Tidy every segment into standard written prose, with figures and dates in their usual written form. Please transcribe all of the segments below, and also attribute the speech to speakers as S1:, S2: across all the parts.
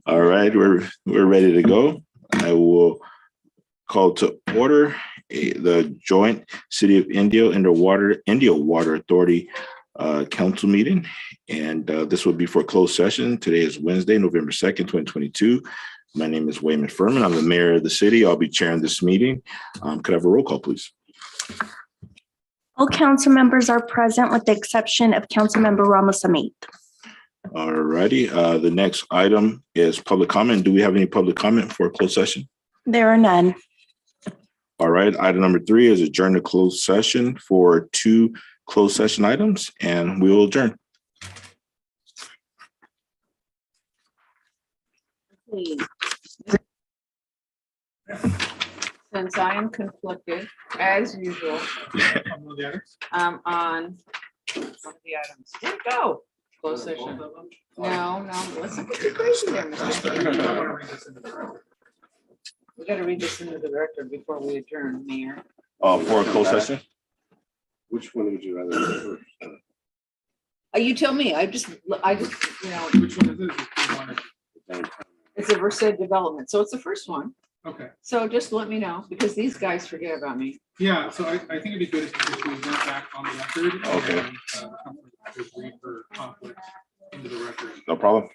S1: All right, we're ready to go. I will call to order the joint City of Indio Water Authority council meeting, and this will be for closed session. Today is Wednesday, November 2nd, 2022. My name is Wayman Furman. I'm the mayor of the city. I'll be chairing this meeting. Could I have a roll call, please?
S2: All council members are present with the exception of Councilmember Ramos Amit.
S1: All righty. The next item is public comment. Do we have any public comment for a closed session?
S2: There are none.
S1: All right. Item number 3 is adjourn to closed session for 2 closed session items, and we will adjourn.
S3: Since I am conflicted, as usual, on one of the items. Where'd it go? Closed session. No, let's not get crazy there, Mr. We gotta read this into the record before we adjourn, Mayor.
S1: For a closed session?
S4: Which one would you rather do first?
S3: You tell me. I just,
S4: Which one is it?
S3: it's a Versed development, so it's the first one.
S5: Okay,
S3: So just let me know, because these guys forget about me.
S5: yeah, so I think it'd be good if we went back on the record.
S1: Okay.
S5: And, read her conflict into the record.
S1: No problem.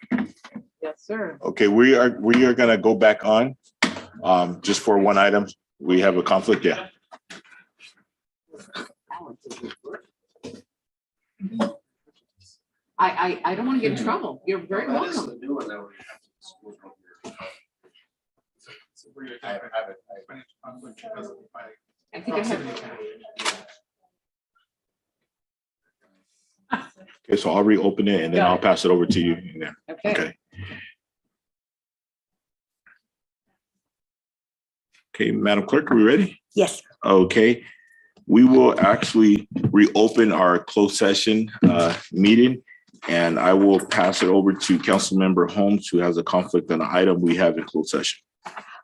S3: Yes, sir.
S1: Okay, we are gonna go back on just for one item. We have a conflict. Yeah.
S3: I don't want to get in trouble. You're very welcome.
S5: I have it. Conflict because of my
S3: I think I have.
S1: Okay, so I'll reopen it and then I'll pass it over to you. Yeah.
S3: Okay.
S1: Okay, Madam Clerk, are we ready?
S2: Yes.
S1: Okay, we will actually reopen our closed session meeting, and I will pass it over to Councilmember Holmes, who has a conflict on an item we have in closed session.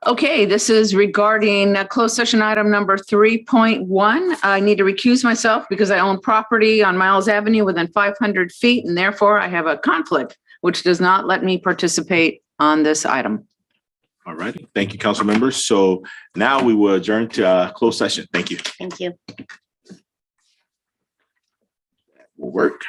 S3: Okay, this is regarding closed session item number 3.1. I need to recuse myself because I own property on Miles Avenue within 500 feet, and therefore I have a conflict, which does not let me participate on this item.
S1: All righty, thank you, council members. So now we will adjourn to closed session. Thank you.
S2: Thank you.
S1: Will work.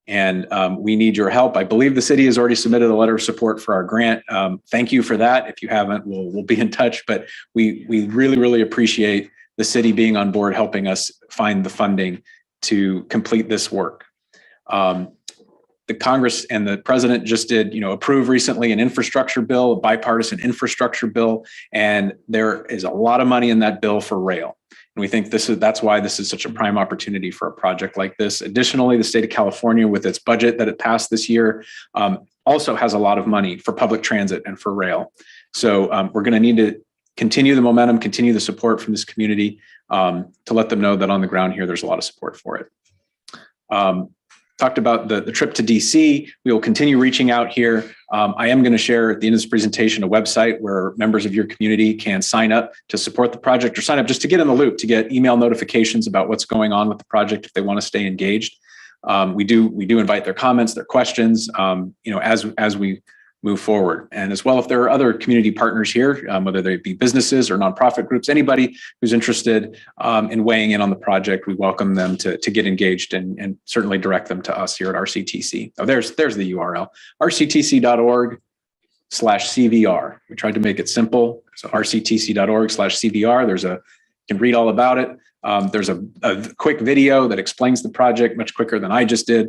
S6: And we need your help. I believe the city has already submitted a letter of support for our grant. Thank you for that. If you haven't, we'll be in touch. But we really, really appreciate the city being on board, helping us find the funding to complete this work. The Congress and the president just did, approve recently an infrastructure bill, a bipartisan infrastructure bill, and there is a lot of money in that bill for rail. And we think that's why this is such a prime opportunity for a project like this. Additionally, the state of California, with its budget that it passed this year, also has a lot of money for public transit and for rail. So we're going to need to continue the momentum, continue the support from this community to let them know that on the ground here, there's a lot of support for it. Talked about the trip to DC. We will continue reaching out here. I am going to share at the end of this presentation a website where members of your community can sign up to support the project or sign up just to get in the loop, to get email notifications about what's going on with the project if they want to stay engaged. We do invite their comments, their questions, as we move forward. And as well, if there are other community partners here, whether they be businesses or nonprofit groups, anybody who's interested in weighing in on the project, we welcome them to get engaged and certainly direct them to us here at RCTC. Oh, there's the URL, rctc.org/CVR. We tried to make it simple. So rctc.org/CVR. You can read all about it. There's a quick video that explains the project much quicker than I just did.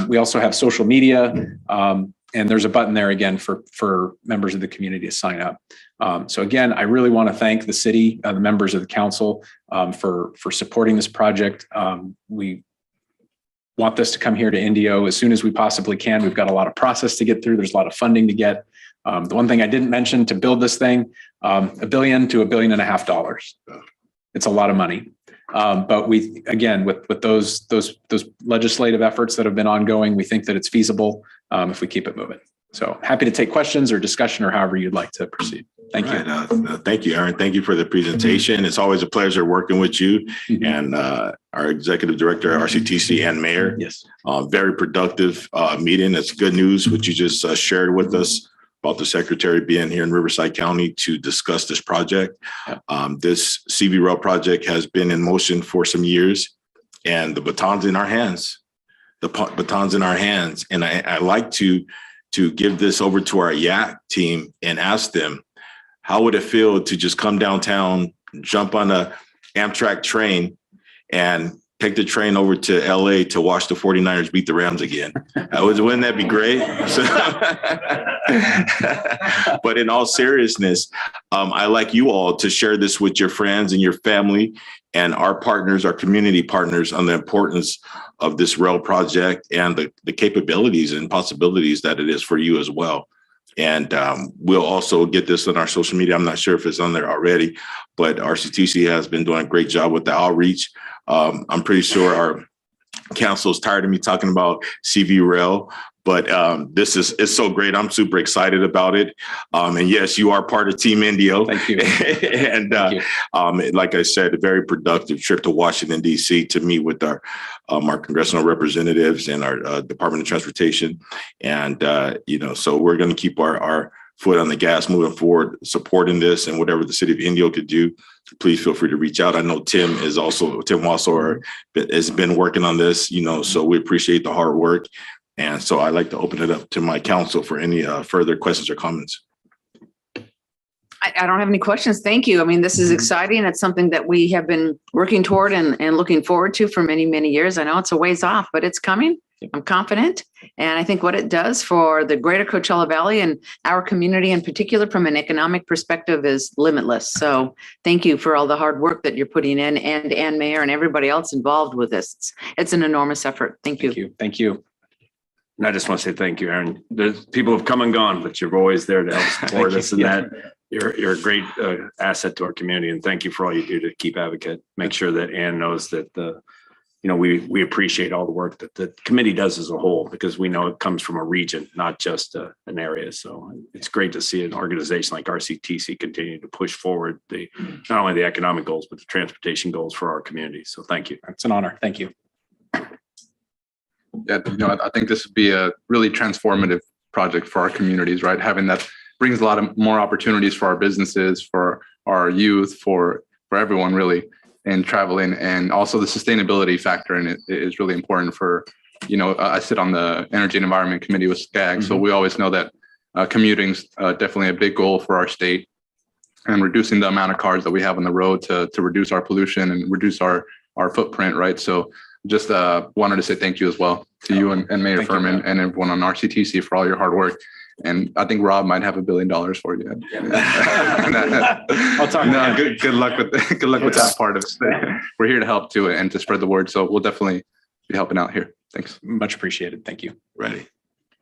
S6: We also have social media. And there's a button there again for members of the community to sign up. So again, I really want to thank the city, the members of the council for supporting this project. We want this to come here to Indio as soon as we possibly can. We've got a lot of process to get through. There's a lot of funding to get. The one thing I didn't mention to build this thing, $1 billion to $1.5 billion. It's a lot of money. But we, again, with those legislative efforts that have been ongoing, we think that it's feasible if we keep it moving. So happy to take questions or discussion or however you'd like to proceed. Thank you.
S1: Thank you, Aaron. Thank you for the presentation. It's always a pleasure working with you and our executive director, RCTC, and mayor.
S6: Yes.
S1: Very productive meeting. It's good news, what you just shared with us about the secretary being here in Riverside County to discuss this project. This CV Rail project has been in motion for some years, and the baton's in our hands. The baton's in our hands. And I like to give this over to our YAC team and ask them, how would it feel to just come downtown, jump on a Amtrak train, and take the train over to LA to watch the 49ers beat the Rams again? Wouldn't that be great? But in all seriousness, I like you all to share this with your friends and your family and our partners, our community partners, on the importance of this rail project and the capabilities and possibilities that it is for you as well. And we'll also get this on our social media. I'm not sure if it's on there already, but RCTC has been doing a great job with the outreach. I'm pretty sure our council is tired of me talking about CV Rail, but it's so great. I'm super excited about it. And yes, you are part of Team Indio.
S6: Thank you.
S1: And
S6: Thank you.
S1: Like I said, a very productive trip to Washington, D.C. to meet with our congressional representatives and our Department of Transportation. And, so we're going to keep our foot on the gas moving forward, supporting this, and whatever the city of Indio could do, please feel free to reach out. I know Tim also has been working on this, so we appreciate the hard work. And so I'd like to open it up to my council for any further questions or comments.
S3: I don't have any questions. Thank you. I mean, this is exciting. It's something that we have been working toward and looking forward to for many, many years. I know it's a ways off, but it's coming. I'm confident. And I think what it does for the greater Coachella Valley and our community in particular from an economic perspective is limitless. So thank you for all the hard work that you're putting in, and Mayor and everybody else involved with this. It's an enormous effort. Thank you.
S6: Thank you.
S7: And I just want to say thank you, Aaron. There's people have come and gone, but you're always there to help support us, and that you're a great asset to our community. And thank you for all you do to keep advocate. Make sure that Ann knows that we appreciate all the work that the committee does as a whole, because we know it comes from a region, not just an area. So it's great to see an organization like RCTC continue to push forward not only the economic goals, but the transportation goals for our community. So thank you.
S6: It's an honor. Thank you.
S8: Yeah, I think this would be a really transformative project for our communities, right? Having that brings a lot of more opportunities for our businesses, for our youth, for everyone really, in traveling. And also the sustainability factor in it is really important for I sit on the Energy and Environment Committee with SCAG, so we always know that commuting's definitely a big goal for our state, and reducing the amount of cars that we have on the road to reduce our pollution and reduce our footprint, right? So just wanted to say thank you as well to you and Mayor
S6: Thank you,
S8: Furman and everyone on RCTC for all your hard work. And I think Rob might have $1 billion for you.
S6: I'll talk.
S8: No, good luck with that part of it. We're here to help too and to spread the word. So we'll definitely be helping out here. Thanks.
S6: Much appreciated. Thank you.
S1: Ready.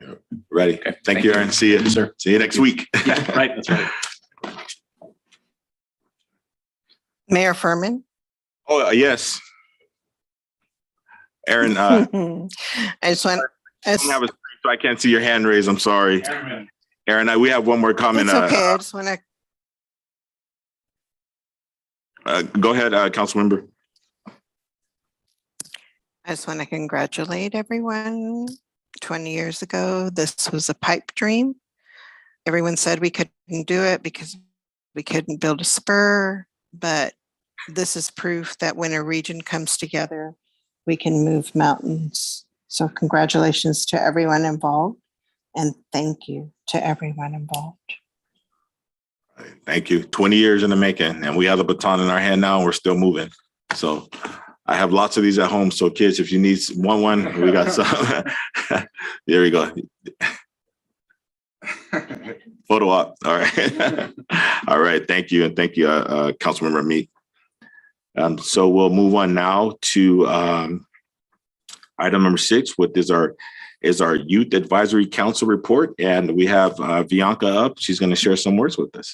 S6: Okay,
S1: Thank you, Aaron. See you.
S6: Yes, sir.
S1: See you next week.
S6: Yeah, right. That's right.
S9: Mayor Furman.
S1: Oh, yes. Aaron, I
S9: I just want,
S1: don't have a screen, so I can't see your hand raised. I'm sorry. Aaron, we have one more comment.
S9: it's okay. I just want to,
S1: Go ahead, Councilmember.
S9: congratulate everyone. 20 years ago, this was a pipe dream. Everyone said we couldn't do it because we couldn't build a spur, but this is proof that when a region comes together, we can move mountains. So congratulations to everyone involved, and thank you to everyone involved.
S1: Thank you. 20 years in the making, and we have the baton in our hand now, and we're still moving. So I have lots of these at home. So kids, if you need one, we got some. There we go. Photo op. All right. All right. Thank you. And thank you, Councilmember Meek. So we'll move on now to item number 6, which is our Youth Advisory Council report. And we have Bianca up. She's going to share some words with us.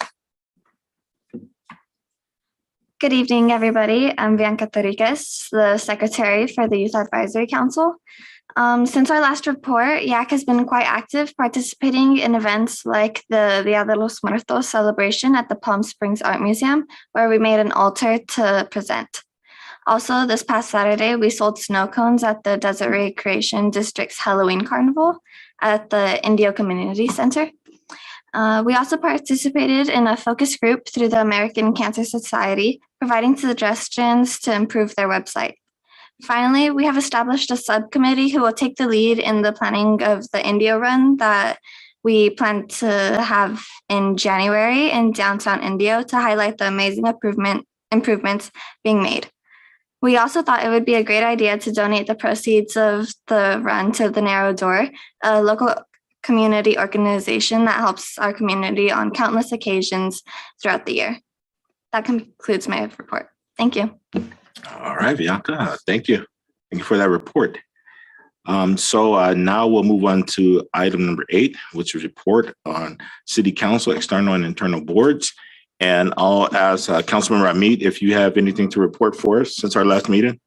S2: Good evening, everybody. I'm Bianca Torriquez, the Secretary for the Youth Advisory Council. Since our last report, YAC has been quite active participating in events like the Dia de los Muertos celebration at the Palm Springs Art Museum, where we made an altar to present. Also, this past Saturday, we sold snow cones at the Desert Recreation District's Halloween Carnival at the Indio Community Center. We also participated in a focus group through the American Cancer Society, providing suggestions to improve their website. Finally, we have established a subcommittee who will take the lead in the planning of the Indio Run that we plan to have in January in downtown Indio to highlight the amazing improvements being made. We also thought it would be a great idea to donate the proceeds of the run to the Narrow Door, a local community organization that helps our community on countless occasions throughout the year. That concludes my report. Thank you.
S1: All right, Bianca, thank you. Thank you for that report. So now we'll move on to item number 8, which is report on City Council, external and internal boards. And I'll ask Councilmember Amit if you have anything to report for us since our last meeting.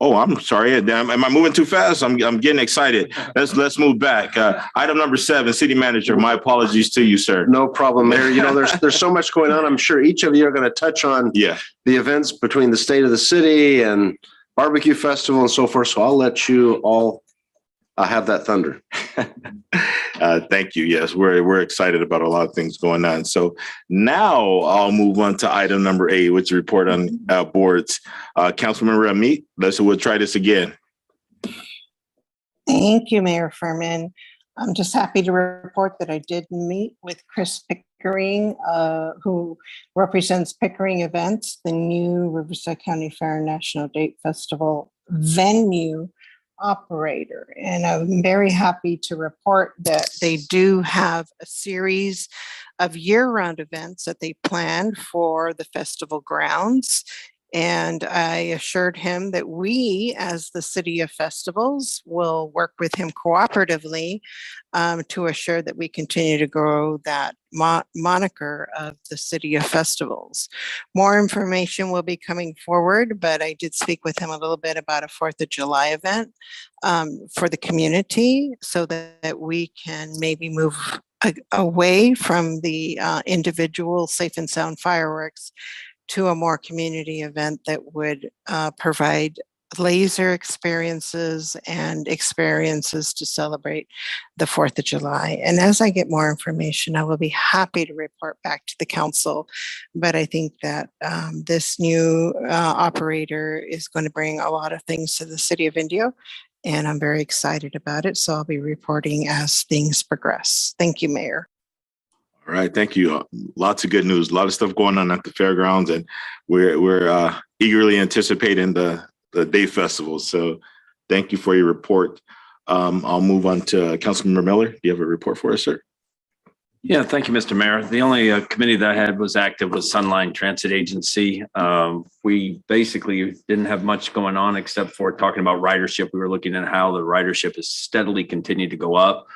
S1: Oh, I'm sorry. Am I moving too fast? I'm getting excited. Let's move back. Item number 7, City Manager. My apologies to you, sir.
S10: No problem, Mayor. You know, there's so much going on. I'm sure each of you are going to touch on the events between the state of the city and barbecue festival and so forth. So I'll let you all have that thunder.
S1: Thank you. Yes, we're excited about a lot of things going on. So now I'll move on to item number 8, which is report on boards. Councilmember Amit, we'll try this again.
S9: Thank you, Mayor Furman. I'm just happy to report that I did meet with Chris Pickering, who represents Pickering Events, the new Riverside County Fair and National Date Festival venue operator. And I'm very happy to report that they do have a series of year-round events that they planned for the festival grounds. And I assured him that we, as the City of Festivals, will work with him cooperatively to assure that we continue to grow that moniker of the City of Festivals. More information will be coming forward, but I did speak with him a little bit about a 4th of July event for the community so that we can maybe move away from the individual safe and sound fireworks to a more community event that would provide laser experiences and experiences to celebrate the 4th of July. And as I get more information, I will be happy to report back to the council. But I think that this new operator is going to bring a lot of things to the city of Indio, and I'm very excited about it. So I'll be reporting as things progress. Thank you, Mayor.
S1: All right, thank you. Lots of good news, a lot of stuff going on at the fairgrounds, and we're eagerly anticipating the day festival. So thank you for your report. I'll move on to Councilmember Miller. Do you have a report for us, sir?
S7: Yeah, thank you, Mr. Mayor. The only committee that I had was active was Sunline Transit Agency. We basically didn't have much going on except for talking about ridership. We were looking at how the ridership has steadily continued to go up.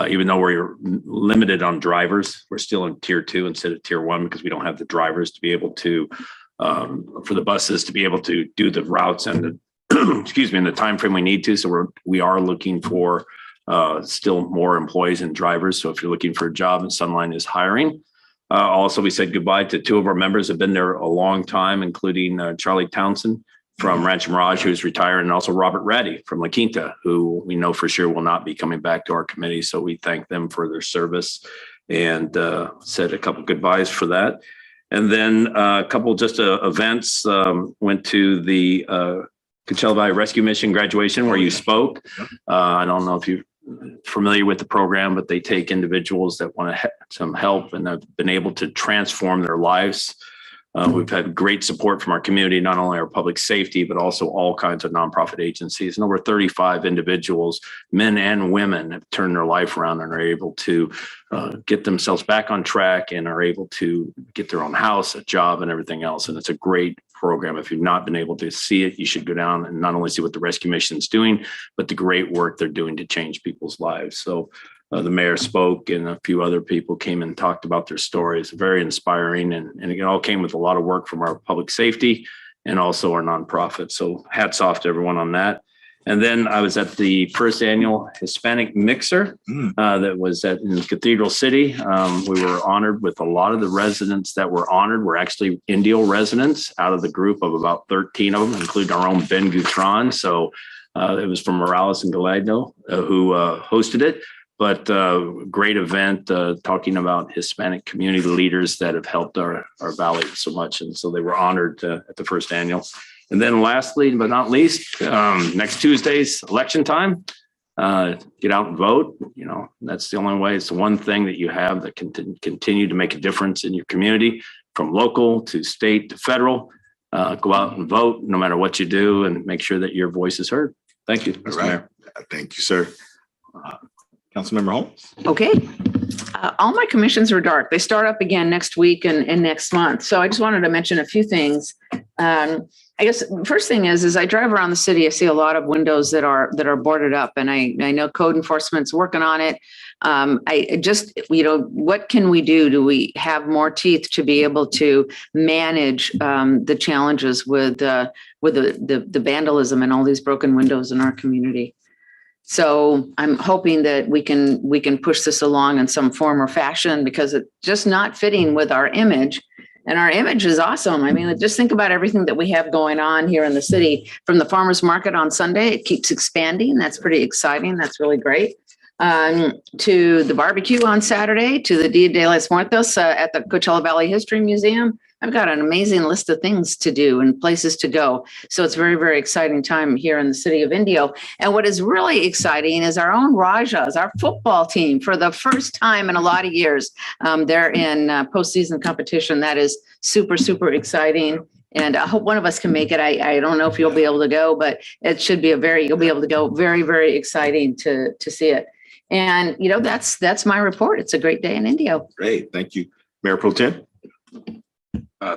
S7: Even though we're limited on drivers, we're still in tier 2 instead of tier 1 because we don't have the drivers to be able to, for the buses to be able to do the routes and the, excuse me, in the time frame we need to. So we are looking for still more employees and drivers. So if you're looking for a job, and Sunline is hiring. Also, we said goodbye to 2 of our members who have been there a long time, including Charlie Townsend from Rancho Mirage, who's retired, and also Robert Ratty from La Quinta, who we know for sure will not be coming back to our committee. So we thank them for their service and said a couple goodbyes for that. And then a couple just events, went to the Coachella Valley Rescue Mission graduation where you spoke. I don't know if you're familiar with the program, but they take individuals that want some help and have been able to transform their lives. We've had great support from our community, not only our public safety, but also all kinds of nonprofit agencies. And over 35 individuals, men and women, have turned their life around and are able to get themselves back on track and are able to get their own house, a job, and everything else. And it's a great program. If you've not been able to see it, you should go down and not only see what the rescue mission is doing, but the great work they're doing to change people's lives. So the mayor spoke and a few other people came and talked about their stories. Very inspiring. And it all came with a lot of work from our public safety and also our nonprofit. So hats off to everyone on that. And then I was at the first annual Hispanic Mixer that was in Cathedral City. We were honored with a lot of the residents that were honored were actually Indio residents out of the group of about 13 of them, including our own Ben Gutron. So it was from Morales and Gallardo who hosted it. But great event talking about Hispanic community leaders that have helped our valley so much. And so they were honored at the first annual. And then lastly, but not least, next Tuesday's election time, get out and vote. You know, that's the only way. It's the one thing that you have that can continue to make a difference in your community, from local to state to federal. Go out and vote no matter what you do and make sure that your voice is heard. Thank you, Mr. Mayor.
S1: Thank you, sir. Councilmember Holmes.
S3: Okay. All my commissions are dark. They start up again next week and next month. So I just wanted to mention a few things. I guess the first thing is I drive around the city, I see a lot of windows that are boarded up, and I know code enforcement's working on it. I just, what can we do? Do we have more teeth to be able to manage the challenges with the vandalism and all these broken windows in our community? So I'm hoping that we can push this along in some form or fashion, because it's just not fitting with our image. And our image is awesome. I mean, just think about everything that we have going on here in the city. From the farmers market on Sunday, it keeps expanding. That's pretty exciting. That's really great. To the barbecue on Saturday, to the Dia de los Muertos at the Coachella Valley History Museum. I've got an amazing list of things to do and places to go. So it's a very, very exciting time here in the city of Indio. And what is really exciting is our own Rajas, our football team, for the first time in a lot of years. They're in postseason competition. That is super, super exciting. And I hope one of us can make it. I don't know if you'll be able to go, but it should be you'll be able to go. Very, very exciting to see it. And, that's my report. It's a great day in Indio.
S1: Great. Thank you. Mayor Pro Tem.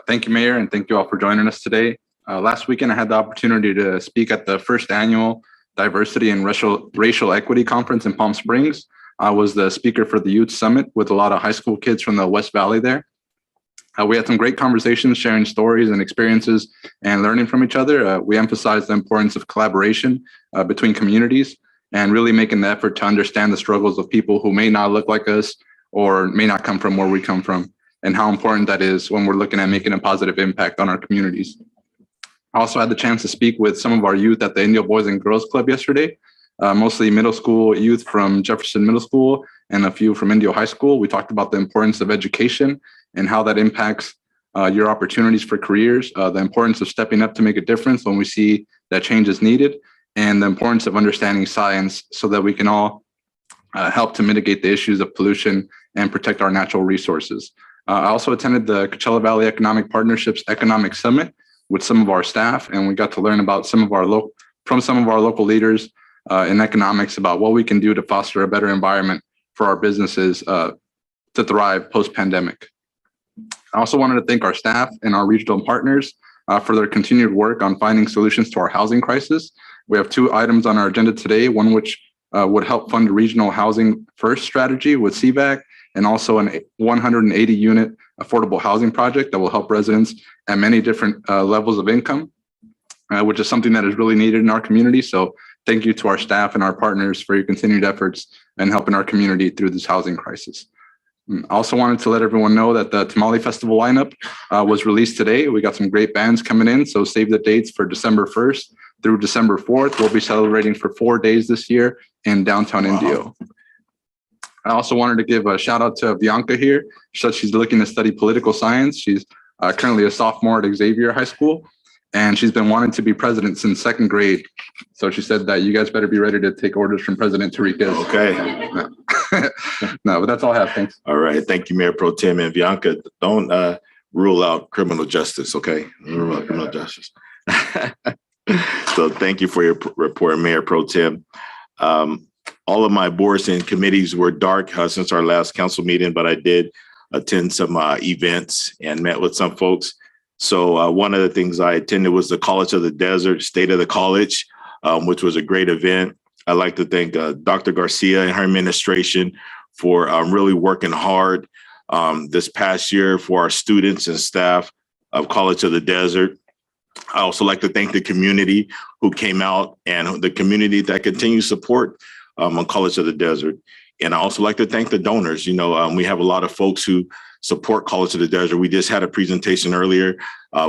S8: Thank you, Mayor, and thank you all for joining us today. Last weekend, I had the opportunity to speak at the first annual Diversity and Racial Equity Conference in Palm Springs. I was the speaker for the Youth Summit with a lot of high school kids from the West Valley there. We had some great conversations, sharing stories and experiences and learning from each other. We emphasized the importance of collaboration between communities and really making the effort to understand the struggles of people who may not look like us or may not come from where we come from, and how important that is when we're looking at making a positive impact on our communities. I also had the chance to speak with some of our youth at the Indio Boys and Girls Club yesterday, mostly middle school youth from Jefferson Middle School and a few from Indio High School. We talked about the importance of education and how that impacts your opportunities for careers, the importance of stepping up to make a difference when we see that change is needed, and the importance of understanding science so that we can all help to mitigate the issues of pollution and protect our natural resources. I also attended the Coachella Valley Economic Partnerships Economic Summit with some of our staff, and we got to learn about some of our local leaders in economics about what we can do to foster a better environment for our businesses to thrive post-pandemic. I also wanted to thank our staff and our regional partners for their continued work on finding solutions to our housing crisis. We have 2 items on our agenda today, one which would help fund a regional housing first strategy with CVAC, and also a 180 unit affordable housing project that will help residents at many different levels of income, which is something that is really needed in our community. So thank you to our staff and our partners for your continued efforts in helping our community through this housing crisis. I also wanted to let everyone know that the Tamale Festival lineup was released today. We got some great bands coming in, so save the dates for December 1st through December 4th. We'll be celebrating for 4 days this year in downtown Indio. I also wanted to give a shout out to Bianca here. She said she's looking to study political science. She's currently a sophomore at Xavier High School, and she's been wanting to be president since 2nd grade. So she said that you guys better be ready to take orders from President Tarikas.
S1: Okay.
S8: No, but that's all I have. Thanks.
S1: All right. Thank you, Mayor Pro Tem. And Bianca, don't rule out criminal justice, okay? Rule out criminal justice. So thank you for your report, Mayor Pro Tem. All of my boards and committees were dark since our last council meeting, but I did attend some events and met with some folks. So one of the things I attended was the College of the Desert, State of the College, which was a great event. I'd like to thank Dr. Garcia and her administration for really working hard this past year for our students and staff of College of the Desert. I also like to thank the community who came out and the community that continues support on College of the Desert. And I also like to thank the donors. You know, we have a lot of folks who support College of the Desert. We just had a presentation earlier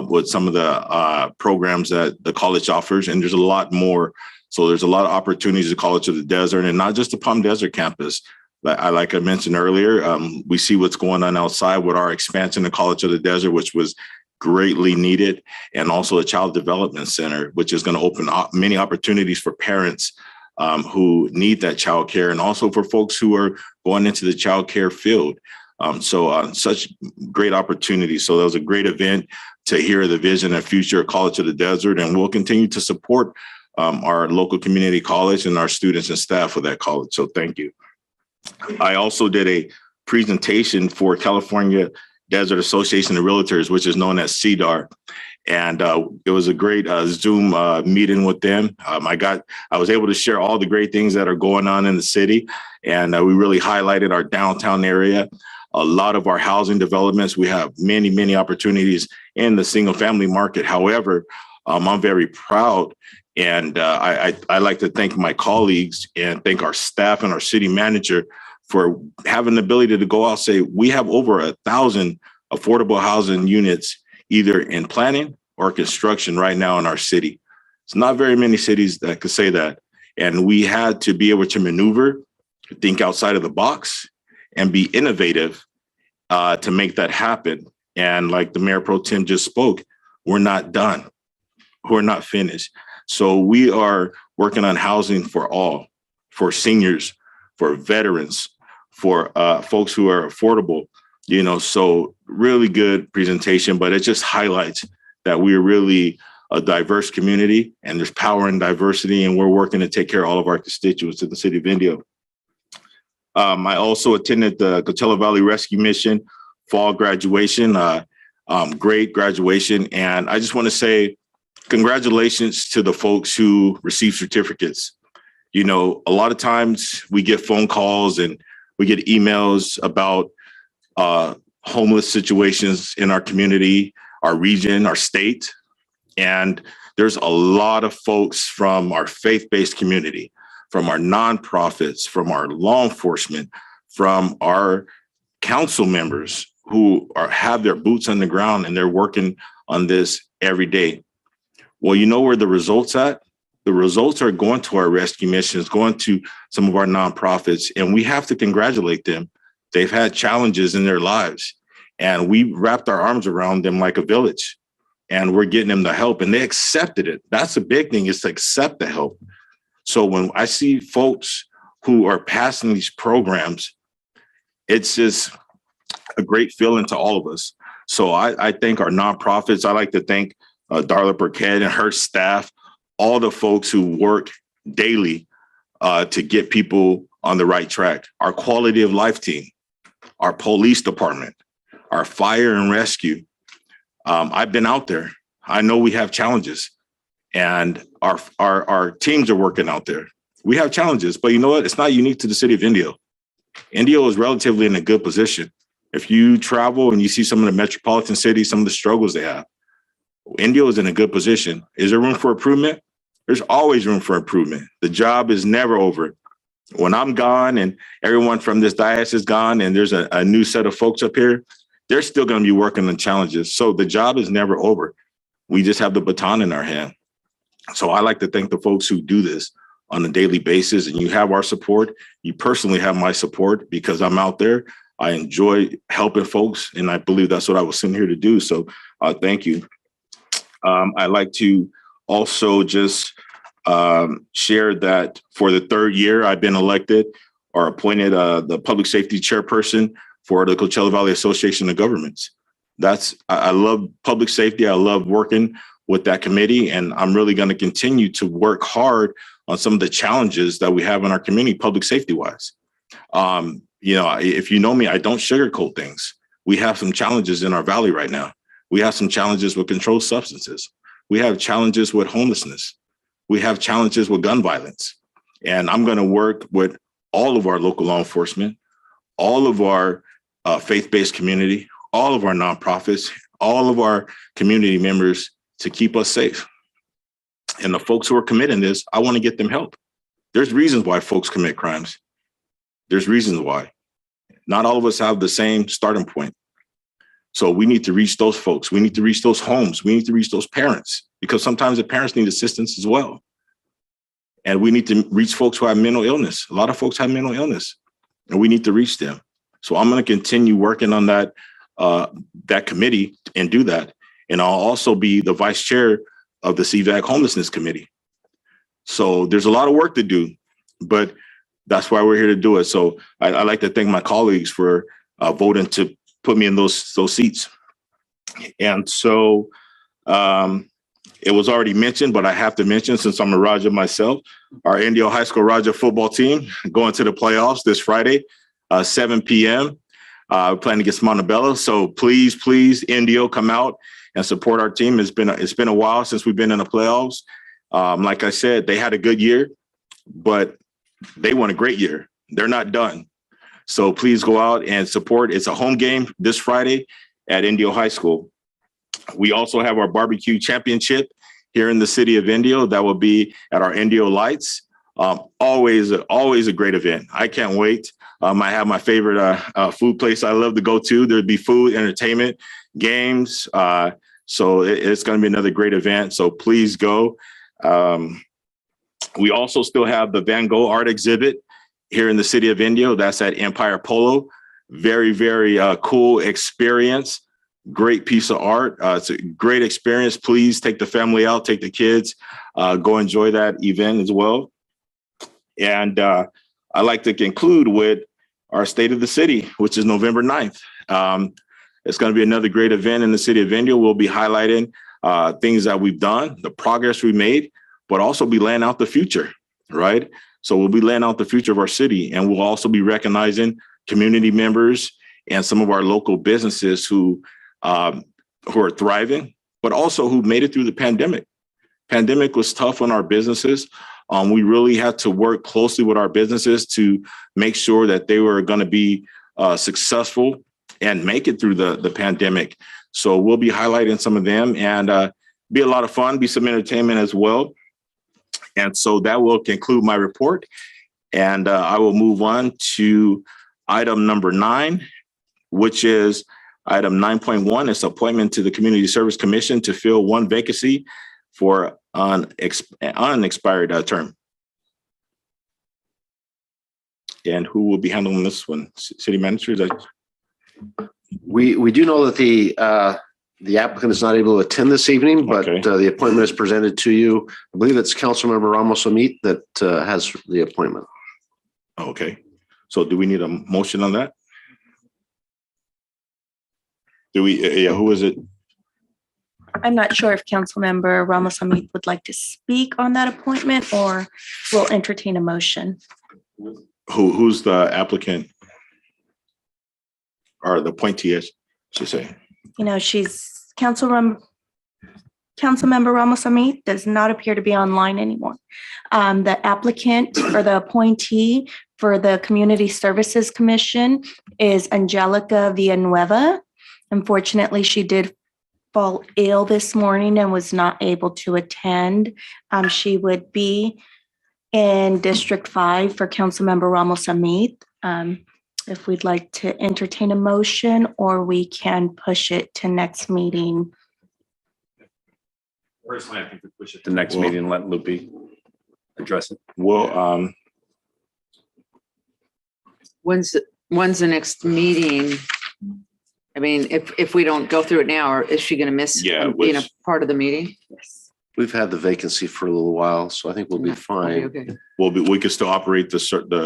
S1: with some of the programs that the college offers, and there's a lot more. So there's a lot of opportunities at College of the Desert, and not just the Palm Desert campus. Like I mentioned earlier, we see what's going on outside with our expansion to College of the Desert, which was greatly needed, and also a child development center, which is going to open up many opportunities for parents who need that child care, and also for folks who are going into the child care field. Such great opportunities. So that was a great event to hear the vision and future of College of the Desert, and we'll continue to support our local community college and our students and staff of that college. So thank you. I also did a presentation for California Desert Association of Realtors, which is known as CDAR. And it was a great Zoom meeting with them. I was able to share all the great things that are going on in the city. And we really highlighted our downtown area. A lot of our housing developments, we have many, many opportunities in the single family market. However, I'm very proud. And I like to thank my colleagues and thank our staff and our city manager for having the ability to go out and say, we have over 1,000 affordable housing units, either in planning or construction right now in our city. It's not very many cities that could say that. And we had to be able to maneuver, think outside of the box, and be innovative to make that happen. And like the Mayor Pro Tem just spoke, we're not done. We're not finished. So we are working on housing for all, for seniors, for veterans, for folks who are affordable, you know, so really good presentation, but it just highlights that we're really a diverse community and there's power in diversity, and we're working to take care of all of our constituents in the city of Indio. I also attended the Coachella Valley Rescue Mission fall graduation, great graduation. And I just want to say congratulations to the folks who received certificates. You know, a lot of times we get phone calls and we get emails about homeless situations in our community, our region, our state. And there's a lot of folks from our faith-based community, from our nonprofits, from our law enforcement, from our council members who have their boots on the ground and they're working on this every day. Well, you know where the results at? The results are going to our rescue missions, going to some of our nonprofits, and we have to congratulate them. They've had challenges in their lives, and we wrapped our arms around them like a village, and we're getting them the help, and they accepted it. That's the big thing, is to accept the help. So when I see folks who are passing these programs, it's just a great feeling to all of us. So I thank our nonprofits. I like to thank Darla Burkett and her staff, all the folks who work daily to get people on the right track. Our quality of life team, our police department, our fire and rescue. I've been out there. I know we have challenges, and our teams are working out there. We have challenges, but you know what? It's not unique to the city of Indio. Indio is relatively in a good position. If you travel and you see some of the metropolitan cities, some of the struggles they have, Indio is in a good position. Is there room for improvement? There's always room for improvement. The job is never over. When I'm gone and everyone from this dais is gone and there's a new set of folks up here, they're still going to be working on challenges. So the job is never over. We just have the baton in our hand. So I like to thank the folks who do this on a daily basis, and you have our support. You personally have my support because I'm out there. I enjoy helping folks, and I believe that's what I was sitting here to do. So thank you. I'd like to also just share that for the third year, I've been elected or appointed the public safety chairperson for the Coachella Valley Association of Governments. I love public safety. I love working with that committee, and I'm really going to continue to work hard on some of the challenges that we have in our community, public safety wise. If you know me, I don't sugarcoat things. We have some challenges in our valley right now. We have some challenges with controlled substances. We have challenges with homelessness. We have challenges with gun violence. And I'm going to work with all of our local law enforcement, all of our faith-based community, all of our nonprofits, all of our community members to keep us safe. And the folks who are committing this, I want to get them help. There's reasons why folks commit crimes. There's reasons why. Not all of us have the same starting point. So we need to reach those folks. We need to reach those homes. We need to reach those parents, because sometimes the parents need assistance as well. And we need to reach folks who have mental illness. A lot of folks have mental illness, and we need to reach them. So I'm going to continue working on that committee and do that. And I'll also be the vice chair of the CVAC Homelessness Committee. So there's a lot of work to do, but that's why we're here to do it. So I'd like to thank my colleagues for voting to put me in those seats. And so it was already mentioned, but I have to mention, since I'm a Raja myself, our Indio High School Raja football team going to the playoffs this Friday, 7 p.m. We're playing against Montebello. So please, Indio, come out and support our team. It's been a while since we've been in the playoffs. Like I said, they had a good year, but they won a great year. They're not done. So please go out and support. It's a home game this Friday at Indio High School. We also have our barbecue championship here in the city of Indio. That will be at our Indio Lights. Always a great event. I can't wait. I have my favorite food place I love to go to. There'd be food, entertainment, games. So it's going to be another great event. So please go. We also still have the Van Gogh art exhibit here in the city of Indio. That's at Empire Polo. Very, very cool experience. Great piece of art. It's a great experience. Please take the family out, take the kids, go enjoy that event as well. And I like to conclude with our State of the City, which is November 9th. It's going to be another great event in the city of Indio. We'll be highlighting things that we've done, the progress we made, but also be laying out the future, right? So we'll be laying out the future of our city, and we'll also be recognizing community members and some of our local businesses who are thriving, but also who made it through the pandemic. Pandemic was tough on our businesses. We really had to work closely with our businesses to make sure that they were going to be successful and make it through the pandemic. So we'll be highlighting some of them, and be a lot of fun, be some entertainment as well. And so that will conclude my report. And I will move on to item number 9, which is item 9.1. It's appointment to the Community Service Commission to fill one vacancy for an unexpired term. And who will be handling this one? City manager? Is that?
S10: We do know that the applicant is not able to attend this evening, but
S1: Okay.
S10: the appointment is presented to you. I believe it's Councilmember Ramos Amit that has the appointment.
S1: Okay. So do we need a motion on that? Do we, yeah, who is it?
S11: I'm not sure if Councilmember Ramos Hamid would like to speak on that appointment or will entertain a motion.
S1: Who's the applicant? Or the appointee, I should say.
S11: You know, she's Councilmember Ramos Hamid does not appear to be online anymore. The applicant or the appointee for the Community Services Commission is Angelica Villanueva. Unfortunately, she did fall ill this morning and was not able to attend. She would be in District 5 for Councilmember Ramos Hamid. If we'd like to entertain a motion, or we can push it to next meeting.
S7: Personally, I think we push it to next meeting and let Lupe address it.
S1: Well,
S3: When's the next meeting? I mean, if we don't go through it now, or is she going to miss being a part of the meeting?
S11: Yes.
S10: We've had the vacancy for a little while, so I think we'll be fine.
S3: Okay.
S1: we could still operate the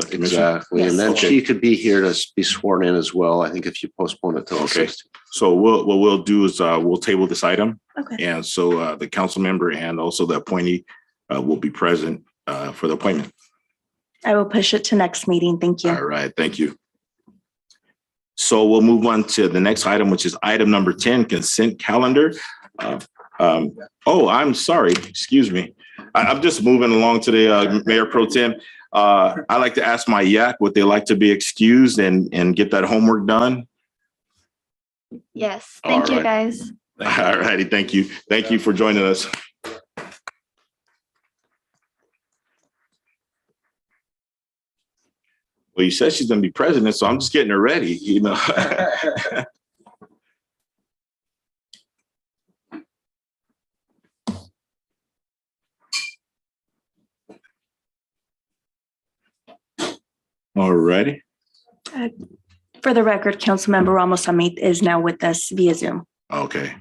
S1: commission.
S10: Exactly.
S11: Yes.
S10: And then
S1: Okay.
S10: she could be here to be sworn in as well. I think if you postpone it till the
S1: Okay.
S10: 16th.
S1: So what we'll do is we'll table this item.
S11: Okay.
S1: And so the council member and also the appointee will be present for the appointment.
S11: I will push it to next meeting. Thank you.
S1: All right, thank you. So we'll move on to the next item, which is item number 10, consent calendar. Oh, I'm sorry, excuse me. I'm just moving along today, Mayor Pro Tem. I like to ask my yak, would they like to be excused and get that homework done?
S2: Yes, thank
S1: All
S2: you
S1: right.
S2: guys.
S1: All righty, thank you. Thank you for joining us. Well, you said she's gonna be president, so I'm just getting her ready, you know. All righty.
S11: For the record, Councilmember Ramos Hamid is now with us via Zoom.
S1: Okay.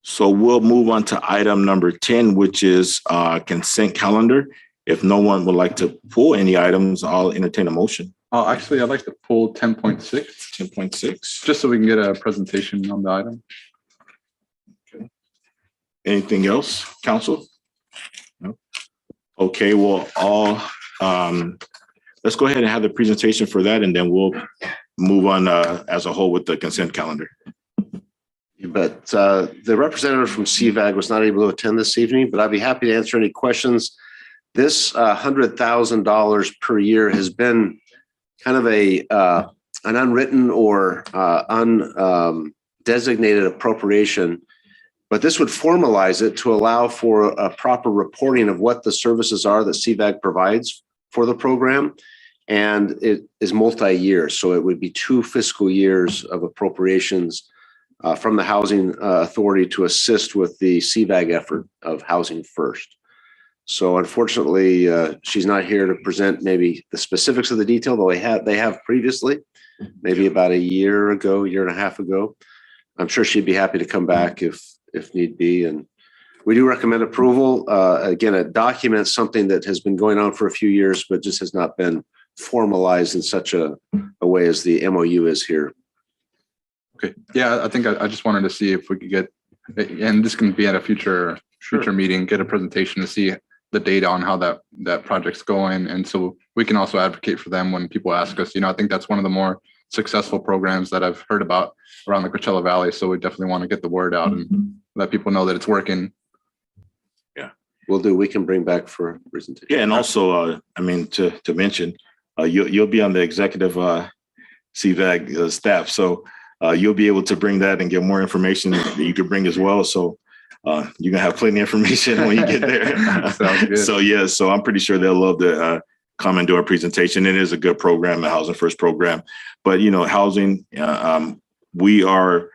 S1: So we'll move on to item number 10, which is consent calendar. If no one would like to pull any items, I'll entertain a motion.
S8: Actually, I'd like to pull 10.6,
S1: 10.6.
S8: just so we can get a presentation on the item.
S1: Anything else, council? No? Okay, well, let's go ahead and have the presentation for that, and then we'll move on as a whole with the consent calendar.
S10: But the representative from CVAG was not able to attend this evening, but I'd be happy to answer any questions. This $100,000 per year has been kind of an unwritten or undesignated appropriation, but this would formalize it to allow for a proper reporting of what the services are that CVAG provides for the program. And it is multi-year, so it would be 2 fiscal years of appropriations from the Housing Authority to assist with the CVAG effort of Housing First. So unfortunately, she's not here to present maybe the specifics of the detail, though they have previously, maybe about a year and a half ago. I'm sure she'd be happy to come back if need be. And we do recommend approval. Again, it documents something that has been going on for a few years, but just has not been formalized in such a way as the MOU is here.
S8: Okay. Yeah, I think I just wanted to see if we could get, and this can be at a future meeting, get a presentation to see the data on how that project's going. And so we can also advocate for them when people ask us. I think that's one of the more successful programs that I've heard about around the Coachella Valley. So we definitely want to get the word out and let people know that it's working.
S1: Yeah,
S10: we'll do. We can bring back for a presentation.
S1: Yeah, and also, to mention, you'll be on the executive CVAG staff. So you'll be able to bring that and get more information that you could bring as well. So you're gonna have plenty of information when you get there.
S8: Sounds good.
S1: So I'm pretty sure they'll love to come and do our presentation. It is a good program, the Housing First program. But housing, we are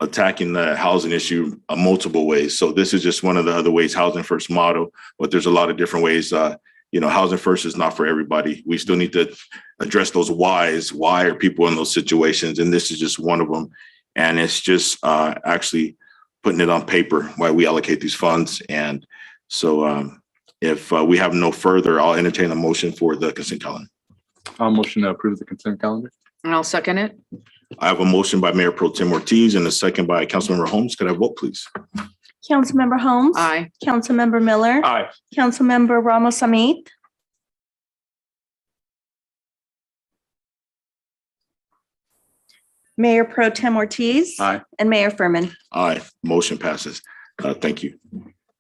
S1: attacking the housing issue multiple ways. So this is just one of the other ways, housing first model, but there's a lot of different ways. Housing first is not for everybody. We still need to address those whys. Why are people in those situations? And this is just one of them. And it's just actually putting it on paper why we allocate these funds. And so if we have no further, I'll entertain a motion for the consent calendar.
S8: I'll motion to approve the consent calendar.
S3: And I'll second it.
S1: I have a motion by Mayor Pro Tem Ortiz and a second by Councilmember Holmes. Could I vote, please?
S11: Councilmember Holmes.
S3: Aye.
S11: Councilmember Miller.
S7: Aye.
S11: Councilmember Ramos Amit. Mayor Pro Tem Ortiz.
S8: Aye.
S11: And Mayor Furman.
S1: Aye, motion passes. Thank you.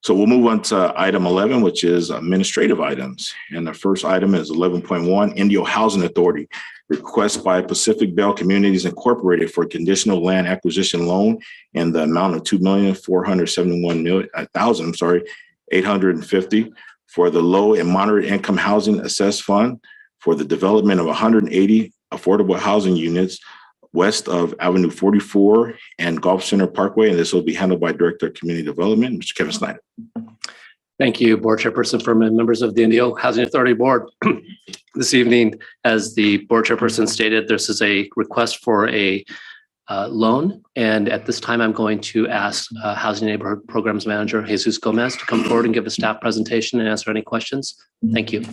S1: So we'll move on to item 11, which is administrative items. And the first item is 11.1, Indio Housing Authority. Request by Pacific Bell Communities Incorporated for conditional land acquisition loan in the amount of $2,471,850 for the low and moderate income housing assessed fund for the development of 180 affordable housing units west of Avenue 44 and Golf Center Parkway. And this will be handled by Director of Community Development, Mr. Kevin Snyder.
S12: Thank you, Board Chairperson Furman, members of the Indio Housing Authority Board. This evening, as the Board Chairperson stated, this is a request for a loan. And at this time, I'm going to ask Housing Neighborhood Programs Manager Jesus Gomez to come forward and give a staff presentation and answer any questions. Thank you.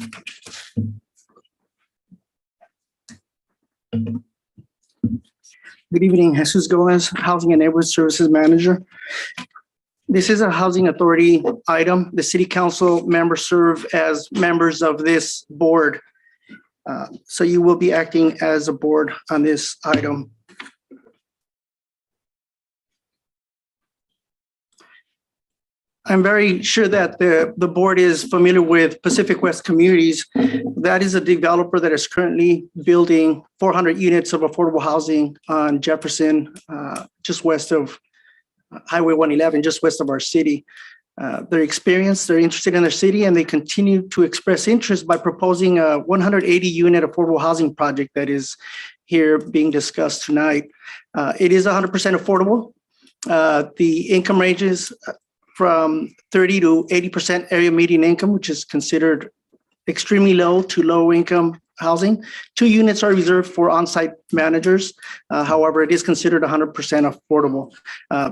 S13: Good evening, Jesus Gomez, Housing and Neighborhood Services Manager. This is a housing authority item. The city council members serve as members of this board. So you will be acting as a board on this item. I'm very sure that the board is familiar with Pacific West Communities. That is a developer that is currently building 400 units of affordable housing on Jefferson, just west of Highway 111, just west of our city. They're experienced, they're interested in their city, and they continue to express interest by proposing a 180 unit affordable housing project that is here being discussed tonight. It is 100% affordable. The income ranges from 30 to 80% area median income, which is considered extremely low to low income housing. 2 units are reserved for on-site managers. However, it is considered 100% affordable.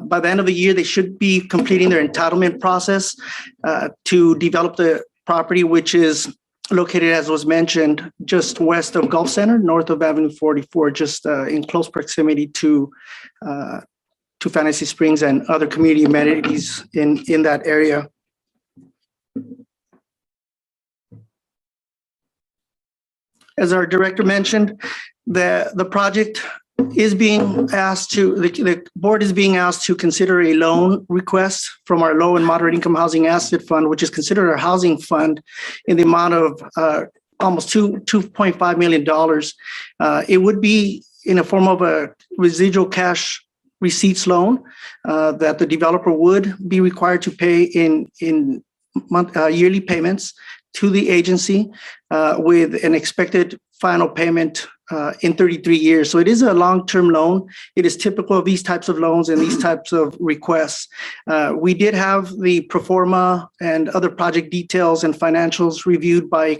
S13: By the end of the year, they should be completing their entitlement process to develop the property, which is located, as was mentioned, just west of Golf Center, north of Avenue 44, just in close proximity to Fantasy Springs and other community amenities in that area. As our director mentioned, the project is being asked to, the board is being asked to consider a loan request from our low and moderate income housing asset fund, which is considered our housing fund, in the amount of almost $2.5 million. It would be in a form of a residual cash receipts loan that the developer would be required to pay in yearly payments to the agency with an expected final payment in 33 years. So it is a long-term loan. It is typical of these types of loans and these types of requests. We did have the pro forma and other project details and financials reviewed by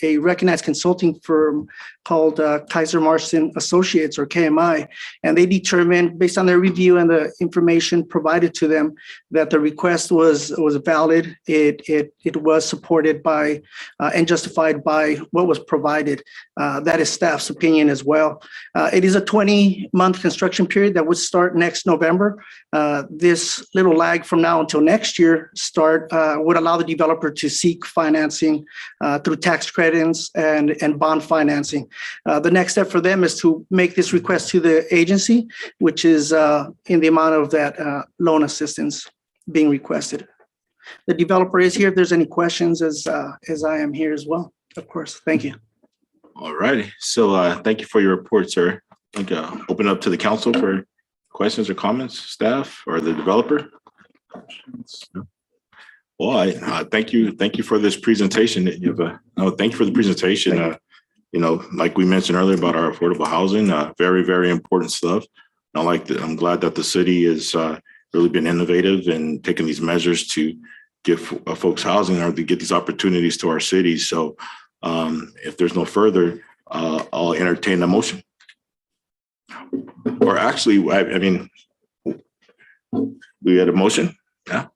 S13: a recognized consulting firm called Kaiser Marston Associates, or KMI. And they determined, based on their review and the information provided to them, that the request was valid. It was supported by and justified by what was provided. That is staff's opinion as well. It is a 20-month construction period that would start next November. This little lag from now until next year would allow the developer to seek financing through tax credits and bond financing. The next step for them is to make this request to the agency, which is in the amount of that loan assistance being requested. The developer is here if there's any questions, as I am here as well, of course. Thank you.
S1: All righty. So thank you for your report, sir. I think open up to the council for questions or comments, staff or the developer. Well, I thank you for this presentation. Thank you for the presentation. Like we mentioned earlier about our affordable housing, very, very important stuff. I'm glad that the city has really been innovative in taking these measures to give folks housing or to get these opportunities to our cities. So if there's no further, I'll entertain the motion. Or actually, I mean, we had a motion. Yeah.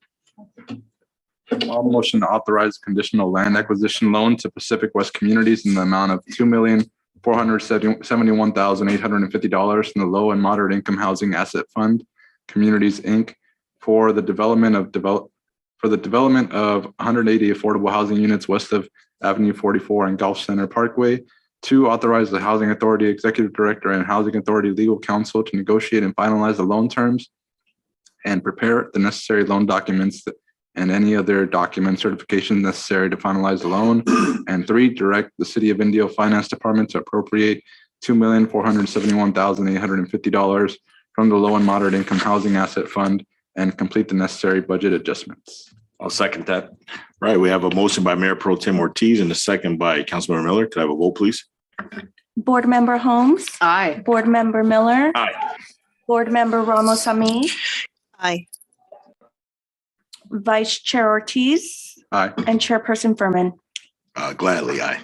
S8: I'll motion to authorize conditional land acquisition loan to Pacific West Communities in the amount of $2,471,850 from the Low and Moderate Income Housing Asset Fund, Communities Inc., for the development of 180 affordable housing units west of Avenue 44 and Gulf Center Parkway. 2, authorize the Housing Authority Executive Director and Housing Authority Legal Counsel to negotiate and finalize the loan terms and prepare the necessary loan documents and any other document certification necessary to finalize the loan. And 3, direct the City of Indio Finance Department to appropriate $2,471,850 from the Low and Moderate Income Housing Asset Fund and complete the necessary budget adjustments.
S7: I'll second that.
S1: Right. We have a motion by Mayor Pro Tem Ortiz and a second by Councilmember Miller. Could I have a vote, please?
S11: Board Member Holmes.
S3: Aye.
S11: Board Member Miller.
S7: Aye.
S11: Board Member Ramos Hamid.
S9: Aye.
S11: Vice Chair Ortiz.
S8: Aye.
S11: And Chairperson Furman.
S1: Gladly, aye.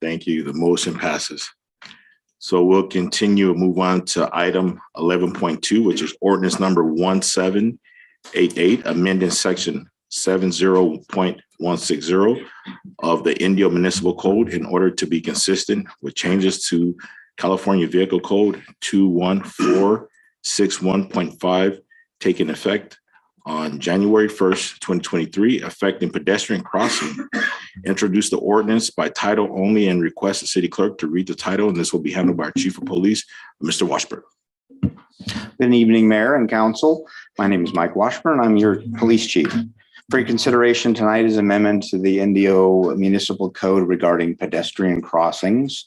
S1: Thank you. The motion passes. So we'll continue and move on to item 11.2, which is ordinance number 1788, amending section 70.160 of the Indio Municipal Code in order to be consistent with changes to California Vehicle Code 21461.5 taking effect on January 1st, 2023, affecting pedestrian crossing. Introduce the ordinance by title only and request the city clerk to read the title, and this will be handled by our Chief of Police, Mr. Washburn.
S14: Good evening, Mayor and Council. My name is Mike Washburn. I'm your police chief. For your consideration tonight is amendment to the Indio Municipal Code regarding pedestrian crossings.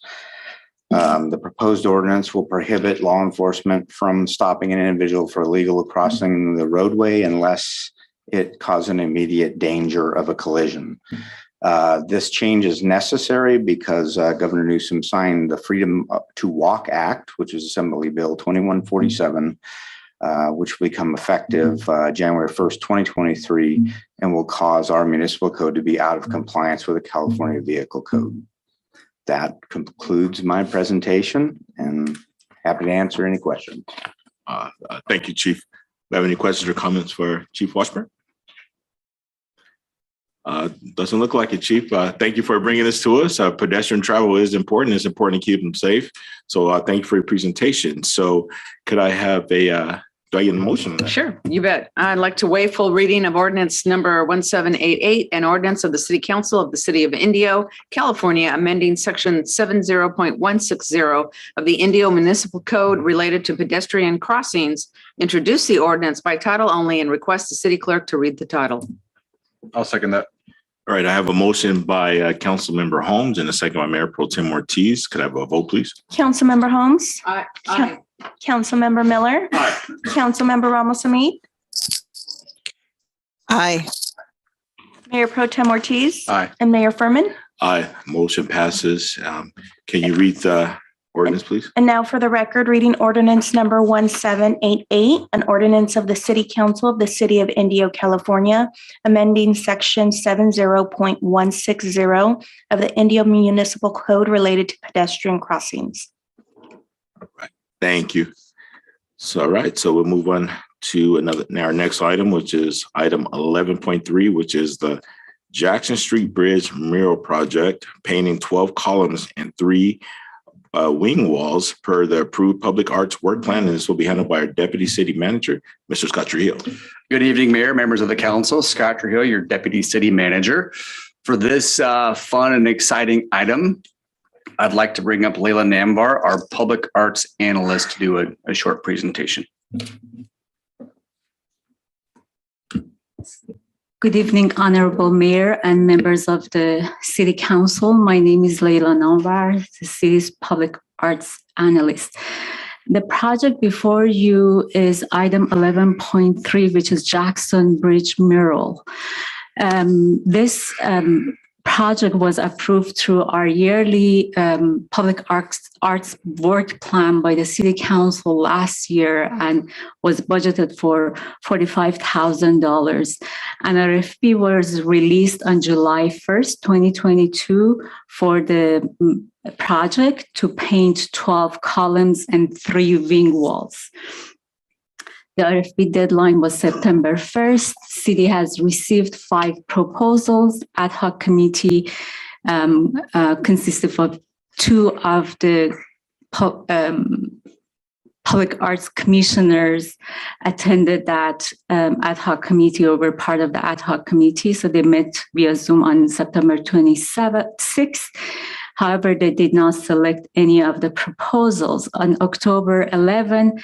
S14: The proposed ordinance will prohibit law enforcement from stopping an individual for illegal crossing the roadway unless it causes an immediate danger of a collision. This change is necessary because Governor Newsom signed the Freedom to Walk Act, which is Assembly Bill 2147, which will become effective January 1st, 2023, and will cause our municipal code to be out of compliance with the California Vehicle Code. That concludes my presentation, and happy to answer any questions.
S1: Thank you, Chief. Do you have any questions or comments for Chief Washburn? Doesn't look like it, Chief. Thank you for bringing this to us. Pedestrian travel is important. It's important to keep them safe. So thank you for your presentation. So could I have do I get a motion on that?
S3: Sure, you bet. I'd like to waive full reading of ordinance number 1788, an ordinance of the City Council of the City of Indio, California, amending section 70.160 of the Indio Municipal Code related to pedestrian crossings. Introduce the ordinance by title only and request the city clerk to read the title.
S8: I'll second that.
S1: All right, I have a motion by Councilmember Holmes and a second by Mayor Pro Tem Ortiz. Could I have a vote, please?
S11: Councilmember Holmes.
S3: Aye.
S11: Councilmember Miller.
S7: Aye.
S11: Councilmember Ramos Hamid.
S9: Aye.
S11: Mayor Pro Tem Ortiz.
S8: Aye.
S11: And Mayor Furman.
S1: Aye, motion passes. Can you read the ordinance, please?
S11: And now for the record, reading ordinance number 1788, an ordinance of the City Council of the City of Indio, California, amending section 70.160 of the Indio Municipal Code related to pedestrian crossings.
S1: All right, thank you. So, all right, so we'll move on to our next item, which is item 11.3, which is the Jackson Street Bridge mural project, painting 12 columns and 3 wing walls per the approved public arts work plan. And this will be handled by our Deputy City Manager, Mr. Scott Trujillo.
S15: Good evening, Mayor, members of the council. Scott Trujillo, your Deputy City Manager. For this fun and exciting item, I'd like to bring up Layla Nambar, our Public Arts Analyst, to do a short presentation.
S16: Good evening, Honorable Mayor and members of the City Council. My name is Layla Nambar, the city's Public Arts Analyst. The project before you is item 11.3, which is Jackson Bridge mural. This project was approved through our yearly public arts work plan by the City Council last year and was budgeted for $45,000. An RFP was released on July 1st, 2022 for the project to paint 12 columns and 3 wing walls. The RFP deadline was September 1st. City has received 5 proposals. Ad hoc committee consisted of 2 of the public arts commissioners attended that ad hoc committee or were part of the ad hoc committee. So they met via Zoom on September 26th. However, they did not select any of the proposals. On October 11,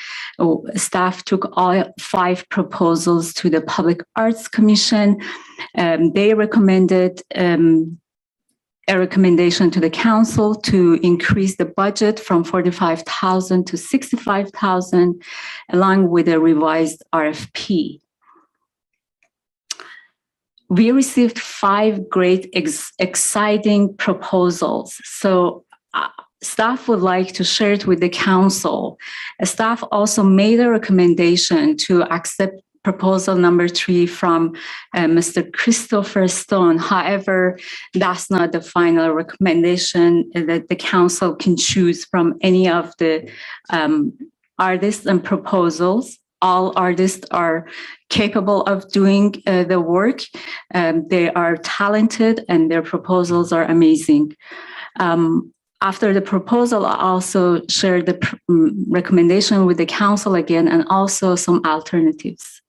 S16: staff took all 5 proposals to the Public Arts Commission. They recommended a recommendation to the council to increase the budget from $45,000 to $65,000, along with a revised RFP. We received 5 great, exciting proposals. So staff would like to share it with the council. Staff also made a recommendation to accept proposal number 3 from Mr. Christopher Stone. However, that's not the final recommendation that the council can choose from any of the artists and proposals. All artists are capable of doing the work. They are talented and their proposals are amazing. After the proposal, I also shared the recommendation with the council again and also some alternatives.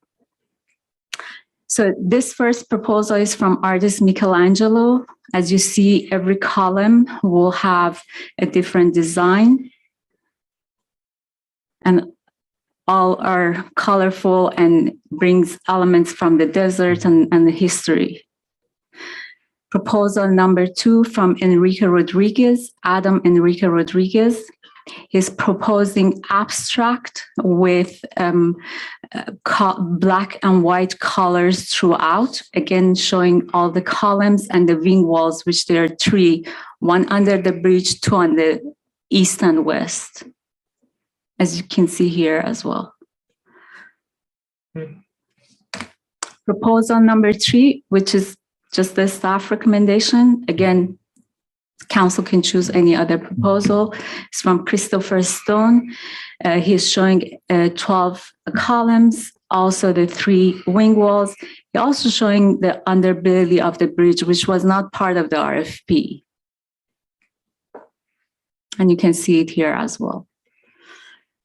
S16: So this first proposal is from artist Michelangelo. As you see, every column will have a different design. And all are colorful and brings elements from the desert and the history. Proposal number 2 from Enrique Rodriguez, Adam Enrique Rodriguez. He's proposing abstract with black and white colors throughout, again showing all the columns and the wing walls, which there are 3, 1 under the bridge, 2 on the east and west, as you can see here as well. Proposal number 3, which is just the staff recommendation. Again, council can choose any other proposal. It's from Christopher Stone. He's showing 12 columns, also the 3 wing walls. He's also showing the underbelly of the bridge, which was not part of the RFP. And you can see it here as well.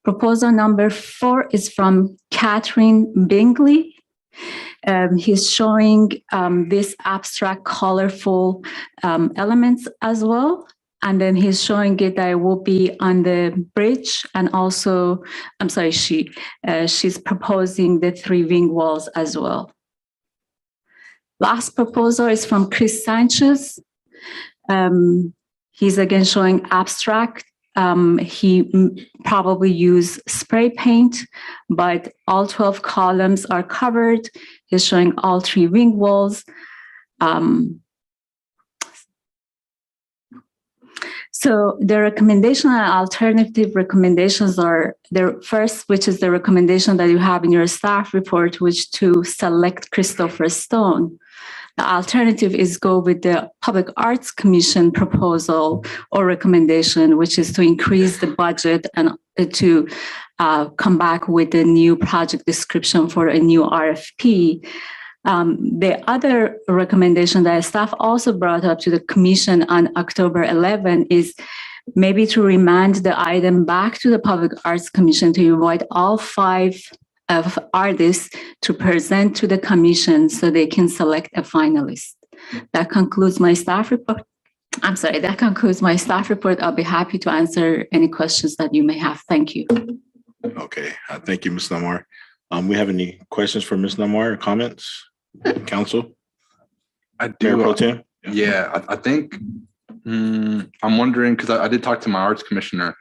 S16: Proposal number 4 is from Catherine Bingley. He's showing this abstract, colorful elements as well. And then he's showing it that it will be on the bridge. And also, I'm sorry, she's proposing the 3 wing walls as well. Last proposal is from Chris Sanchez. He's again showing abstract. He probably used spray paint, but all 12 columns are covered. He's showing all 3 wing walls. So the recommendation and alternative recommendations are the first, which is the recommendation that you have in your staff report, which to select Christopher Stone. The alternative is go with the Public Arts Commission proposal or recommendation, which is to increase the budget and to come back with a new project description for a new RFP. The other recommendation that staff also brought up to the commission on October 11 is maybe to remand the item back to the Public Arts Commission to invite all 5 of artists to present to the commission so they can select a finalist. That concludes my staff report. I'm sorry, that concludes my staff report. I'll be happy to answer any questions that you may have. Thank you.
S1: Okay, thank you, Ms. Namar. We have any questions for Ms. Namar or comments? Council?
S8: I do.
S1: Mayor Pro Tem?
S8: Yeah, I think I'm wondering, because I did talk to my arts commissioner,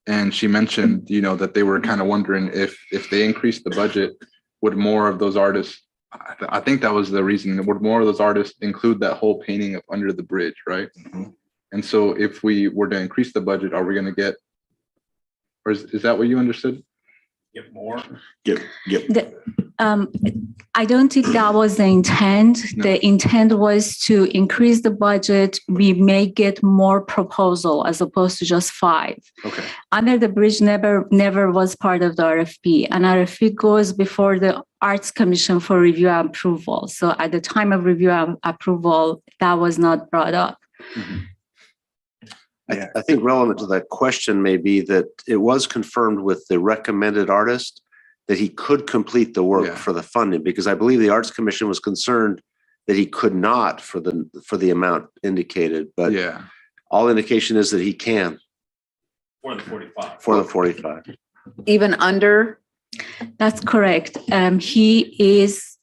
S8: and she mentioned, that they were kind of wondering if they increased the budget, would more of those artists I think that was the reason. Would more of those artists include that whole painting of under the bridge, right? And so if we were to increase the budget, are we going to get, or is that what you understood?
S7: Get more?
S1: Yep.
S16: I don't think that was the intent. The intent was to increase the budget. We may get more proposal as opposed to just 5.
S8: Okay.
S16: Under the bridge never was part of the RFP. An RFP goes before the Arts Commission for review and approval. So at the time of review and approval, that was not brought up.
S10: I think relevant to that question may be that it was confirmed with the recommended artist that he could complete the work for the funding, because I believe the Arts Commission was concerned that he could not for the amount indicated. But all indication is that he can.
S7: For the 45.
S10: For the 45.
S3: Even under?
S16: That's correct. He is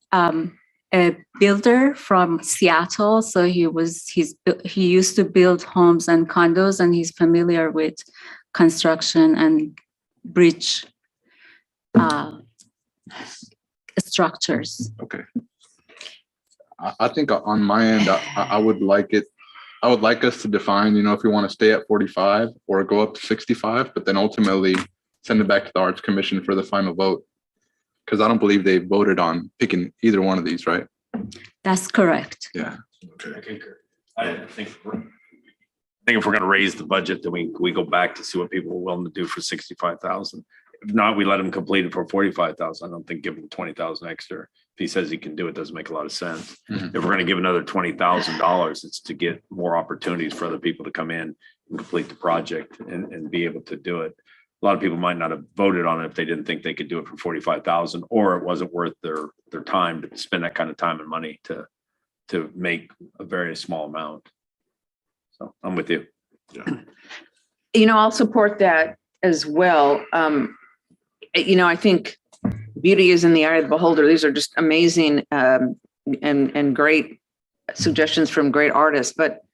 S16: a builder from Seattle, so he used to build homes and condos, and he's familiar with construction and bridge structures.
S8: Okay. I think on my end, I would like it. I would like us to define, if we want to stay at 45 or go up to 65, but then ultimately send it back to the Arts Commission for the final vote. Because I don't believe they voted on picking either one of these, right?
S16: That's correct.
S8: Yeah.
S7: Okay. I think if we're going to raise the budget, then we go back to see what people are willing to do for 65,000. If not, we let them complete it for 45,000. I don't think giving 20,000 extra. If he says he can do it, doesn't make a lot of sense. If we're going to give another $20,000, it's to get more opportunities for other people to come in and complete the project and be able to do it. A lot of people might not have voted on it if they didn't think they could do it for 45,000, or it wasn't worth their time to spend that kind of time and money to make a very small amount. So I'm with you.
S3: I'll support that as well. I think beauty is in the eye of the beholder. These are just amazing and great suggestions from great artists, but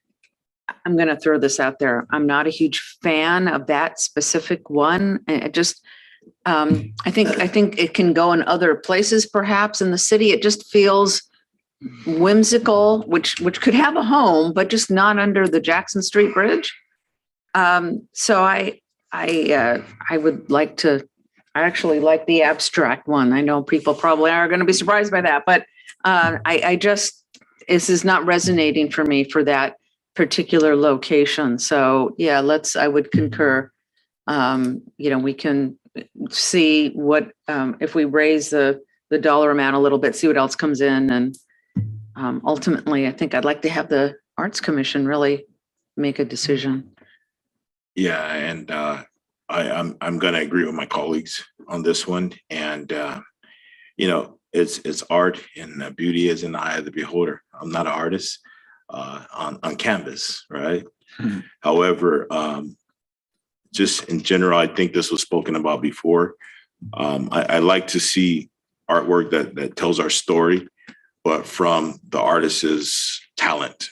S3: I'm going to throw this out there. I'm not a huge fan of that specific one. I think it can go in other places, perhaps in the city. It just feels whimsical, which could have a home, but just not under the Jackson Street Bridge. So I would like to. I actually like the abstract one. I know people probably are going to be surprised by that, but this is not resonating for me for that particular location. So yeah, I would concur. We can see what, if we raise the dollar amount a little bit, see what else comes in. And ultimately, I think I'd like to have the Arts Commission really make a decision.
S1: Yeah. And I'm going to agree with my colleagues on this one. And, it's art, and beauty is in the eye of the beholder. I'm not an artist on canvas, right? However, just in general, I think this was spoken about before. I like to see artwork that tells our story, but from the artist's talent,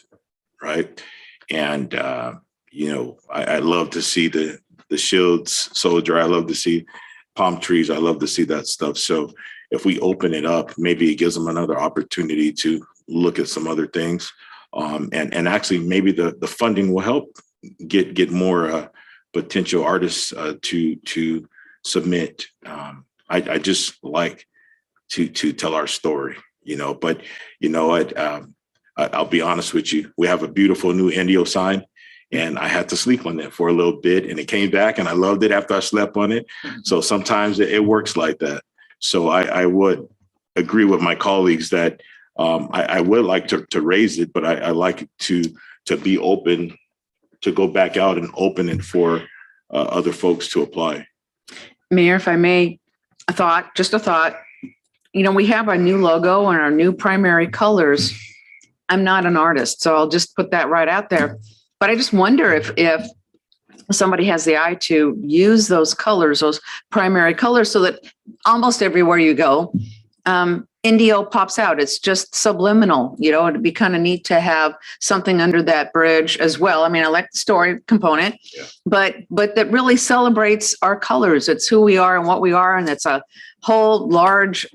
S1: right? And I love to see the shields soldier. I love to see palm trees. I love to see that stuff. So if we open it up, maybe it gives them another opportunity to look at some other things. And actually maybe the funding will help get more potential artists to submit. I just like to tell our story, but you know what? I'll be honest with you. We have a beautiful new Indio sign, and I had to sleep on it for a little bit, and it came back, and I loved it after I slept on it. So sometimes it works like that. So I would agree with my colleagues that I would like to raise it, but I like to be open, to go back out and open it for other folks to apply.
S3: Mayor, if I may, just a thought. We have our new logo and our new primary colors. I'm not an artist, so I'll just put that right out there. But I just wonder if somebody has the eye to use those colors, those primary colors, so that almost everywhere you go, Indio pops out. It's just subliminal. It'd be kind of neat to have something under that bridge as well. I mean, I like the story component, but that really celebrates our colors. It's who we are and what we are, and it's a whole large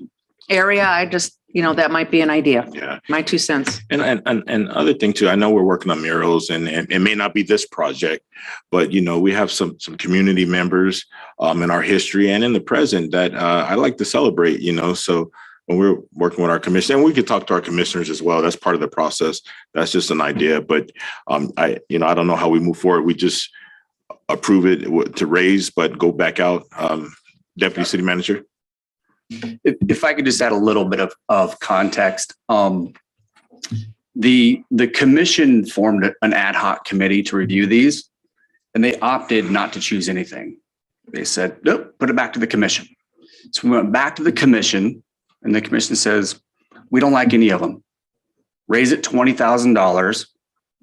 S3: area. that might be an idea.
S1: Yeah.
S3: My 2 cents.
S1: And other thing too, I know we're working on murals and it may not be this project, but we have some community members in our history and in the present that I like to celebrate, so when we're working with our commission, and we could talk to our commissioners as well. That's part of the process. That's just an idea. But I don't know how we move forward. We just approve it to raise, but go back out. Deputy City Manager.
S15: If I could just add a little bit of context, the commission formed an ad hoc committee to review these, and they opted not to choose anything. They said, nope, put it back to the commission. So we went back to the commission, and the commission says, we don't like any of them. Raise it $20,000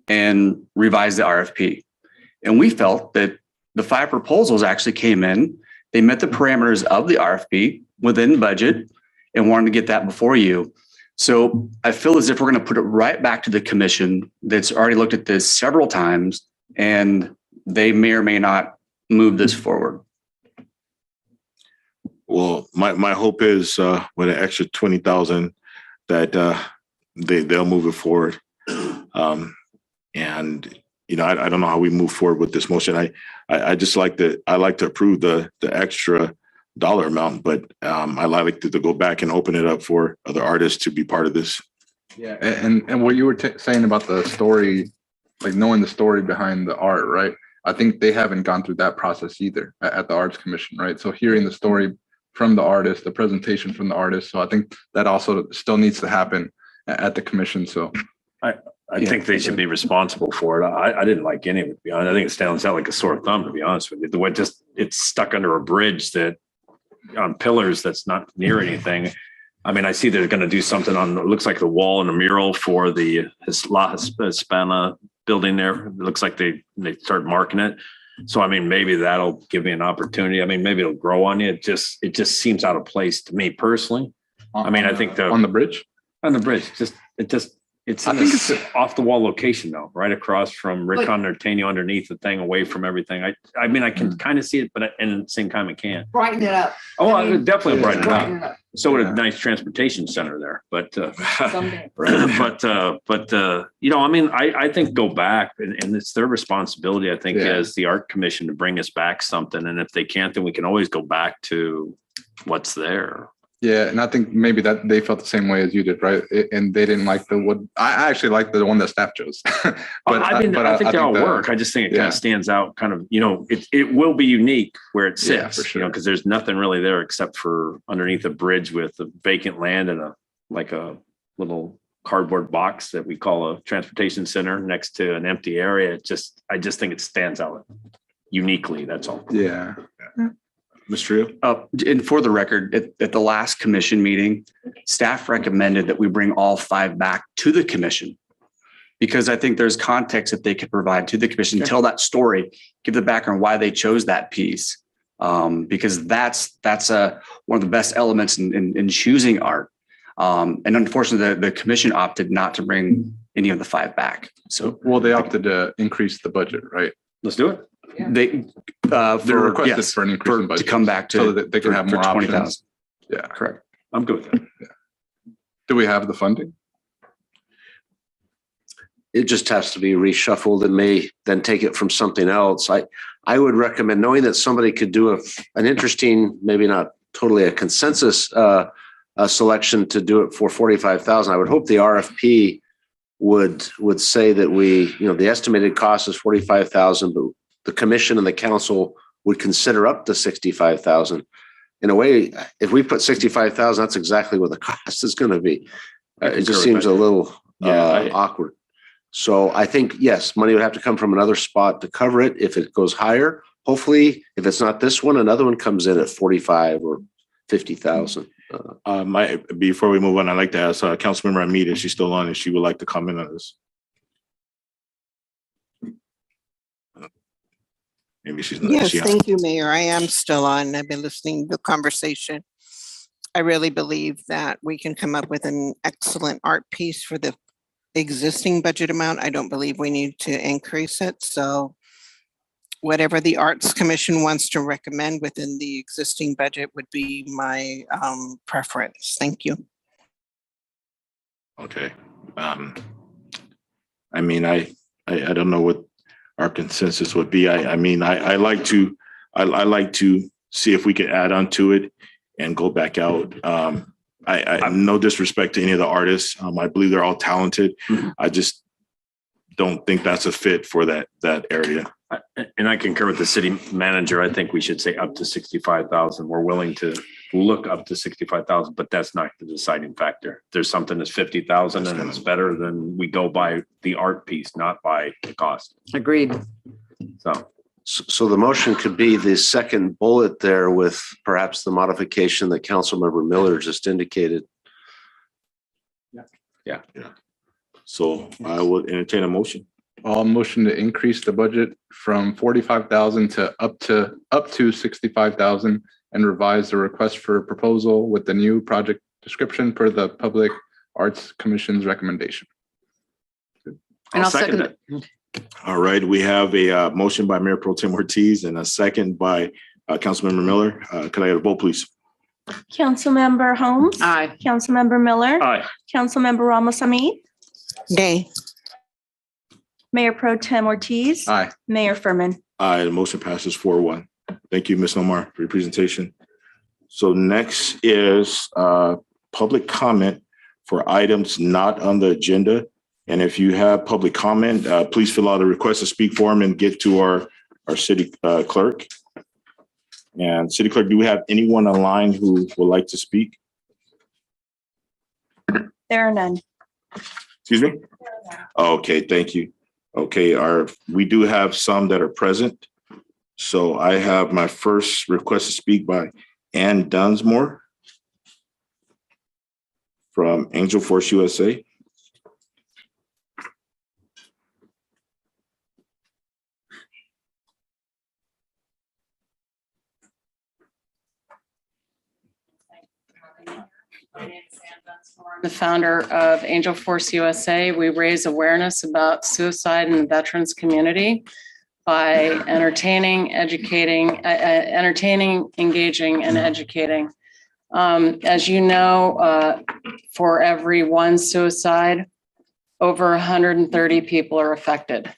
S15: and revise the RFP. And we felt that the 5 proposals actually came in. They met the parameters of the RFP within budget and wanted to get that before you. So I feel as if we're going to put it right back to the commission that's already looked at this several times, and they may or may not move this forward.
S1: Well, my hope is with an extra 20,000 that they'll move it forward. And I don't know how we move forward with this motion. I just like to approve the extra dollar amount, but I like to go back and open it up for other artists to be part of this.
S8: Yeah, and what you were saying about the story, like knowing the story behind the art, right? I think they haven't gone through that process either at the Arts Commission, right? So hearing the story from the artist, the presentation from the artist, so I think that also still needs to happen at the commission. So
S7: I think they should be responsible for it. I didn't like any of it, to be honest. I think it stands out like a sore thumb, to be honest with you. The way it's stuck under a bridge that on pillars that's not near anything. I mean, I see they're going to do something on, it looks like the wall and a mural for the La Hispana building there. It looks like they start marking it. So, I mean, maybe that'll give me an opportunity. I mean, maybe it'll grow on you. It just seems out of place to me personally. I mean, I think
S8: on the bridge,
S7: it's it's off the wall location though, right across from Rick Connertano, underneath the thing, away from everything. I mean, I can kind of see it, but and at the same time, I can't.
S3: Brighten it up.
S7: Oh, I would definitely brighten it
S3: Brighten
S7: up. So would a nice transportation center there, but
S3: Someday.
S7: I mean, I think go back and it's their responsibility. I think as the art commission to bring us back something, and if they can't, then we can always go back to what's there.
S8: Yeah, and I think maybe that they felt the same way as you did, right? And they didn't like the wood. I actually like the one that staff chose.
S7: I think they all work. I just think it kind of stands out. Kind of, it will be unique where it sits,
S8: for sure.
S7: Because there's nothing really there except for underneath a bridge with a vacant land and a little cardboard box that we call a transportation center next to an empty area. I just think it stands out uniquely. That's all.
S8: Yeah.
S1: Mr. Rio?
S15: And for the record, at the last commission meeting, staff recommended that we bring all 5 back to the commission because I think there's context that they could provide to the commission, tell that story, give the background why they chose that piece. Because that's one of the best elements in choosing art. And unfortunately, the commission opted not to bring any of the 5 back. So,
S8: well, they opted to increase the budget, right?
S7: Let's do it.
S15: They
S8: requested for an increase in budget
S15: to come back to
S8: so that they can have more
S15: 20,000.
S8: options. Yeah,
S15: correct.
S7: I'm good with that.
S8: Yeah. Do we have the funding?
S10: It just has to be reshuffled and may then take it from something else. I would recommend, knowing that somebody could do an interesting, maybe not totally a consensus selection to do it for 45,000. I would hope the RFP would say that the estimated cost is 45,000, but the commission and the council would consider up to 65,000. In a way, if we put 65,000, that's exactly what the cost is going to be. It just seems a little awkward. So I think, yes, money would have to come from another spot to cover it. If it goes higher, hopefully, if it's not this one, another one comes in at 45 or 50,000.
S1: Before we move on, I'd like to ask Councilmember Hamid if she's still on and she would like to comment on this. Maybe she's not.
S9: Yes, thank you, Mayor. I am still on. I've been listening to the conversation. I really believe that we can come up with an excellent art piece for the existing budget amount. I don't believe we need to increase it. So whatever the Arts Commission wants to recommend within the existing budget would be my preference. Thank you.
S1: Okay. I mean, I don't know what our consensus would be. I mean, I like to see if we could add on to it and go back out. I no disrespect to any of the artists. I believe they're all talented. I just don't think that's a fit for that area.
S7: And I concur with the city manager. I think we should say up to 65,000. We're willing to look up to 65,000, but that's not the deciding factor. If there's something that's 50,000 and it's better, then we go by the art piece, not by the cost.
S3: Agreed.
S10: So the motion could be the second bullet there with perhaps the modification that Councilmember Miller just indicated.
S1: Yeah. So I would entertain a motion.
S8: I'll motion to increase the budget from 45,000 to up to 65,000 and revise the request for proposal with the new project description per the Public Arts Commission's recommendation.
S3: And I'll second it.
S1: All right, we have a motion by Mayor Pro Tem Ortiz and a second by Councilmember Miller. Could I get a vote, please?
S11: Councilmember Holmes.
S3: Aye.
S11: Councilmember Miller.
S7: Aye.
S11: Councilmember Ramos Amit.
S9: Nay.
S11: Mayor Pro Tem Ortiz.
S8: Aye.
S11: Mayor Furman.
S1: Aye, the motion passes 4-1. Thank you, Ms. Nomar, for your presentation. So next is public comment for items not on the agenda. And if you have public comment, please fill out a request to speak form and get to our city clerk. And city clerk, do we have anyone online who would like to speak?
S11: There are none.
S1: Excuse me? Okay, thank you. Okay, we do have some that are present. So I have my first request to speak by Ann Dunsmore from Angel Force USA.
S3: The founder of Angel Force USA. We raise awareness about suicide in the veterans community by entertaining, engaging, and educating. As you know, for every one suicide, over 130 people are affected.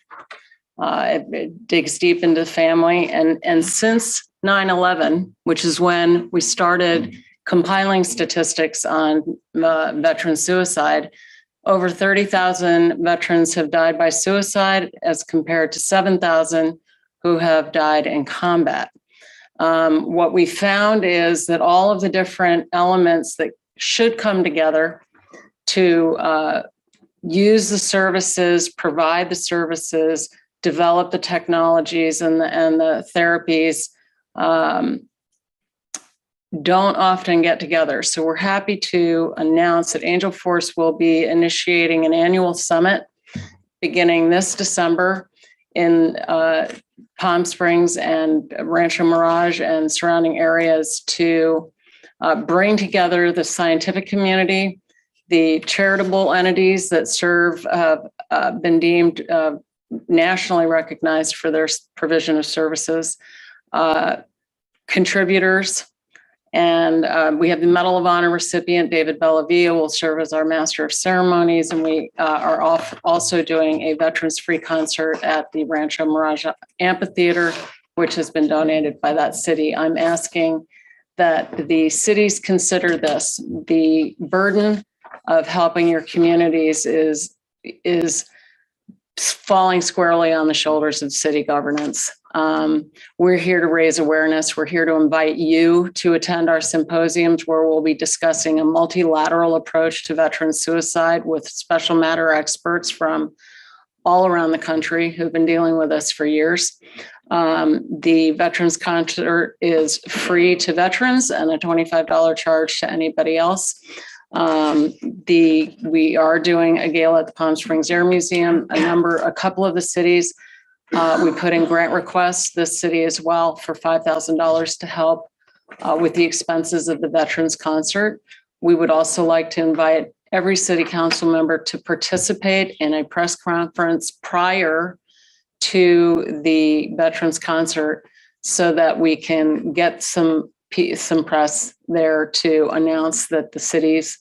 S3: It digs deep into the family. And since 9/11, which is when we started compiling statistics on veteran suicide, over 30,000 veterans have died by suicide as compared to 7,000 who have died in combat. What we found is that all of the different elements that should come together to use the services, provide the services, develop the technologies and the therapies don't often get together. So we're happy to announce that Angel Force will be initiating an annual summit beginning this December in Palm Springs and Rancho Mirage and surrounding areas to bring together the scientific community, the charitable entities that serve, been deemed nationally recognized for their provision of services, contributors, and we have the Medal of Honor recipient, David Bellavia, will serve as our Master of Ceremonies. And we are also doing a veterans-free concert at the Rancho Mirage Amphitheater, which has been donated by that city. I'm asking that the cities consider this. The burden of helping your communities is falling squarely on the shoulders of city governance. We're here to raise awareness. We're here to invite you to attend our symposiums where we'll be discussing a multilateral approach to veteran suicide with special matter experts from all around the country who've been dealing with us for years. The Veterans Concert is free to veterans and a $25 charge to anybody else. We are doing a gala at the Palm Springs Air Museum. A couple of the cities, we put in grant requests, this city as well, for $5,000 to help with the expenses of the Veterans Concert. We would also like to invite every city council member to participate in a press conference prior to the Veterans Concert so that we can get some press there to announce that the cities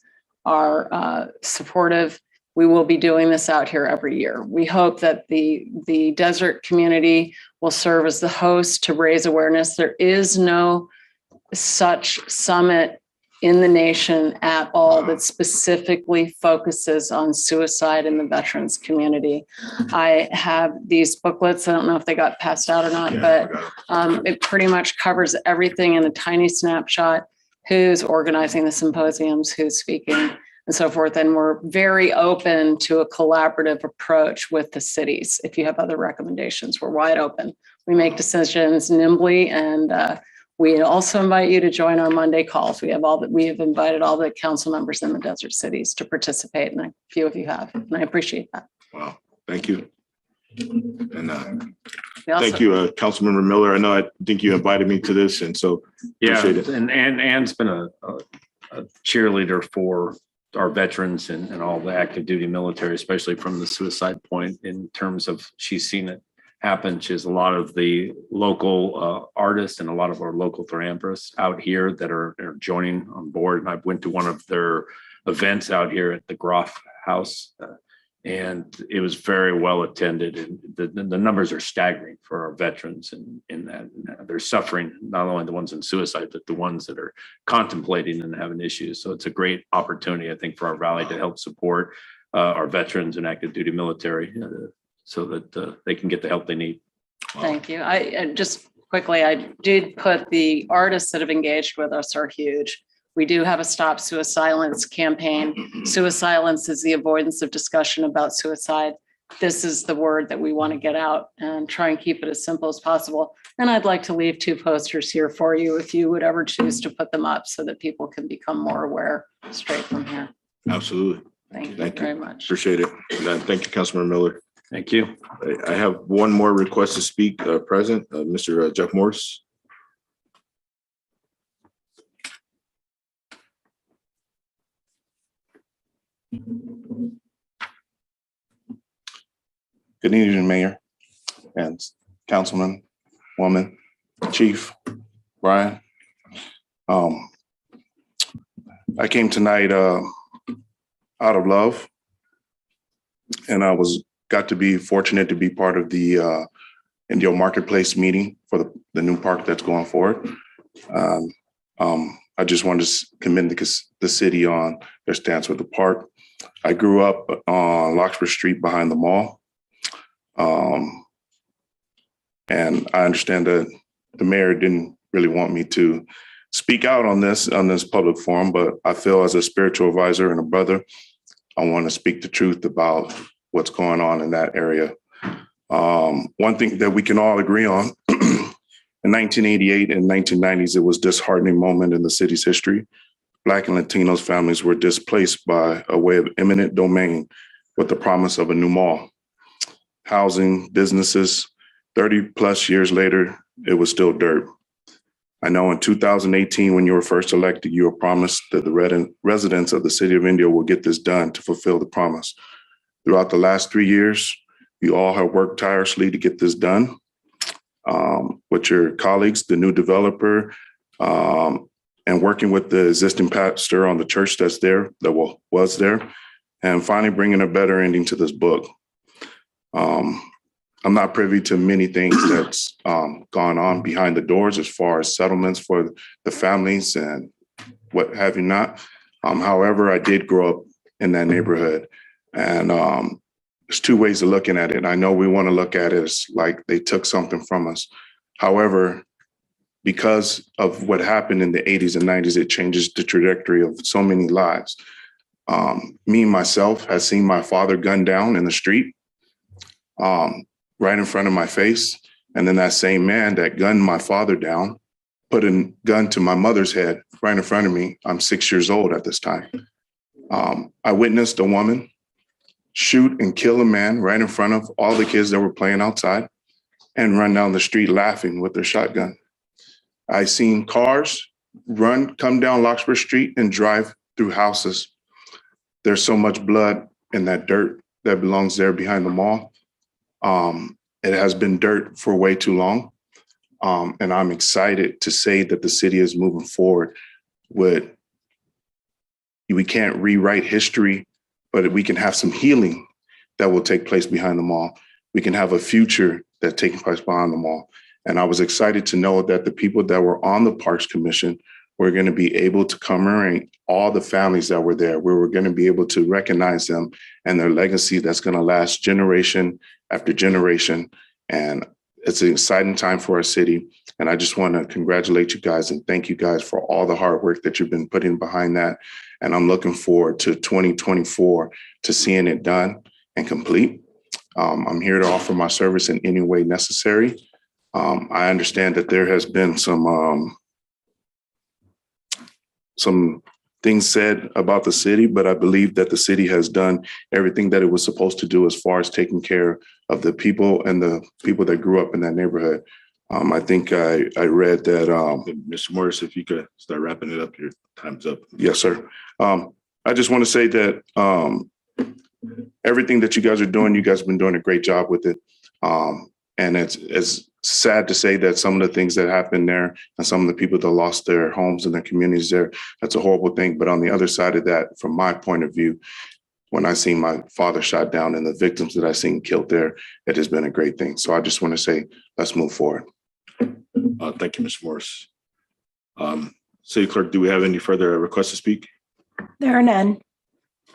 S3: are supportive. We will be doing this out here every year. We hope that the desert community will serve as the host to raise awareness. There is no such summit in the nation at all that specifically focuses on suicide in the veterans community. I have these booklets. I don't know if they got passed out or not, but it pretty much covers everything in a tiny snapshot: who's organizing the symposiums, who's speaking, and so forth. And we're very open to a collaborative approach with the cities. If you have other recommendations, we're wide open. We make decisions nimbly, and we also invite you to join our Monday calls. We have invited all the council members in the desert cities to participate, and a few of you have, and I appreciate that.
S1: Wow, thank you. And thank you, Councilmember Miller. I think you invited me to this, and so appreciate it.
S7: And Ann's been a cheerleader for our veterans and all the active duty military, especially from the suicide point, in terms of she's seen it happen. She has a lot of the local artists and a lot of our local philanthropists out here that are joining on board. And I went to one of their events out here at the Groff House, and it was very well attended. And the numbers are staggering for our veterans, and in that they're suffering, not only the ones in suicide, but the ones that are contemplating and having issues. So it's a great opportunity, I think, for our rally to help support our veterans and active duty military, so that they can get the help they need.
S3: Thank you. I just quickly, I did put the artists that have engaged with us are huge. We do have a Stop Suicidence campaign. Suicidence is the avoidance of discussion about suicide. This is the word that we want to get out and try and keep it as simple as possible. And I'd like to leave 2 posters here for you if you would ever choose to put them up, so that people can become more aware straight from here.
S1: Absolutely.
S3: Thank you
S1: Thank
S3: very
S1: you.
S3: much.
S1: Appreciate it. And thank you, Councilmember Miller.
S7: Thank you.
S1: I have one more request to speak, present, Mr. Jeff Morris.
S17: Good evening, Mayor and Councilman, Woman, Chief, Brian. I came tonight out of love, and I got to be fortunate to be part of the Indio Marketplace meeting for the new park that's going forward. I just wanted to commend the city on their stance with the park. I grew up on Loxford Street behind the mall. And I understand that the mayor didn't really want me to speak out on this public forum, but I feel as a spiritual advisor and a brother, I want to speak the truth about what's going on in that area. One thing that we can all agree on, in 1988 and 1990s, it was a disheartening moment in the city's history. Black and Latinos families were displaced by a way of eminent domain with the promise of a new mall. Housing, businesses, 30 plus years later, it was still dirt. I know in 2018, when you were first elected, you were promised that the residents of the city of Indio will get this done to fulfill the promise. Throughout the last 3 years, you all have worked tirelessly to get this done with your colleagues, the new developer, and working with the existing pastor on the church that's there, that was there, and finally bringing a better ending to this book. I'm not privy to many things that's gone on behind the doors as far as settlements for the families and what have you not. However, I did grow up in that neighborhood, and there's 2 ways of looking at it. I know we want to look at it as like they took something from us. However, because of what happened in the 80s and 90s, it changes the trajectory of so many lives. Me, myself, has seen my father gunned down in the street, right in front of my face. And then that same man that gunned my father down put a gun to my mother's head right in front of me. I'm 6 years old at this time. I witnessed a woman shoot and kill a man right in front of all the kids that were playing outside and run down the street laughing with their shotgun. I seen cars come down Loxford Street and drive through houses. There's so much blood in that dirt that belongs there behind the mall. It has been dirt for way too long. And I'm excited to say that the city is moving forward with we can't rewrite history, but we can have some healing that will take place behind the mall. We can have a future that's taking place behind the mall. And I was excited to know that the people that were on the Parks Commission were going to be able to commemorate all the families that were there. We were going to be able to recognize them and their legacy that's going to last generation after generation. And it's an exciting time for our city. And I just want to congratulate you guys and thank you guys for all the hard work that you've been putting behind that. And I'm looking forward to 2024 to seeing it done and complete. I'm here to offer my service in any way necessary. I understand that there has been some things said about the city, but I believe that the city has done everything that it was supposed to do as far as taking care of the people and the people that grew up in that neighborhood. I think I read that.
S1: Mr. Morris, if you could start wrapping it up, your time's up.
S17: Yes, sir. I just want to say that everything that you guys are doing, you guys have been doing a great job with it. And it's sad to say that some of the things that happened there and some of the people that lost their homes and their communities there, that's a horrible thing. But on the other side of that, from my point of view, when I seen my father shot down and the victims that I seen killed there, it has been a great thing. So I just want to say, let's move forward.
S1: Thank you, Mr. Morris. City Clerk, do we have any further requests to speak?
S11: There are none.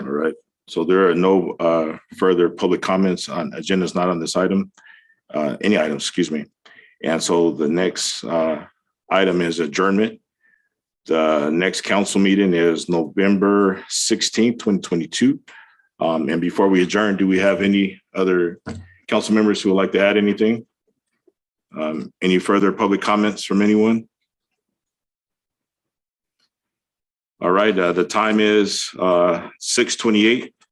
S1: All right. So there are no further public comments on agendas not on this item. Any items, excuse me. And so the next item is adjournment. The next council meeting is November 16th, 2022. And before we adjourn, do we have any other council members who would like to add anything? Any further public comments from anyone? All right, the time is 6:28.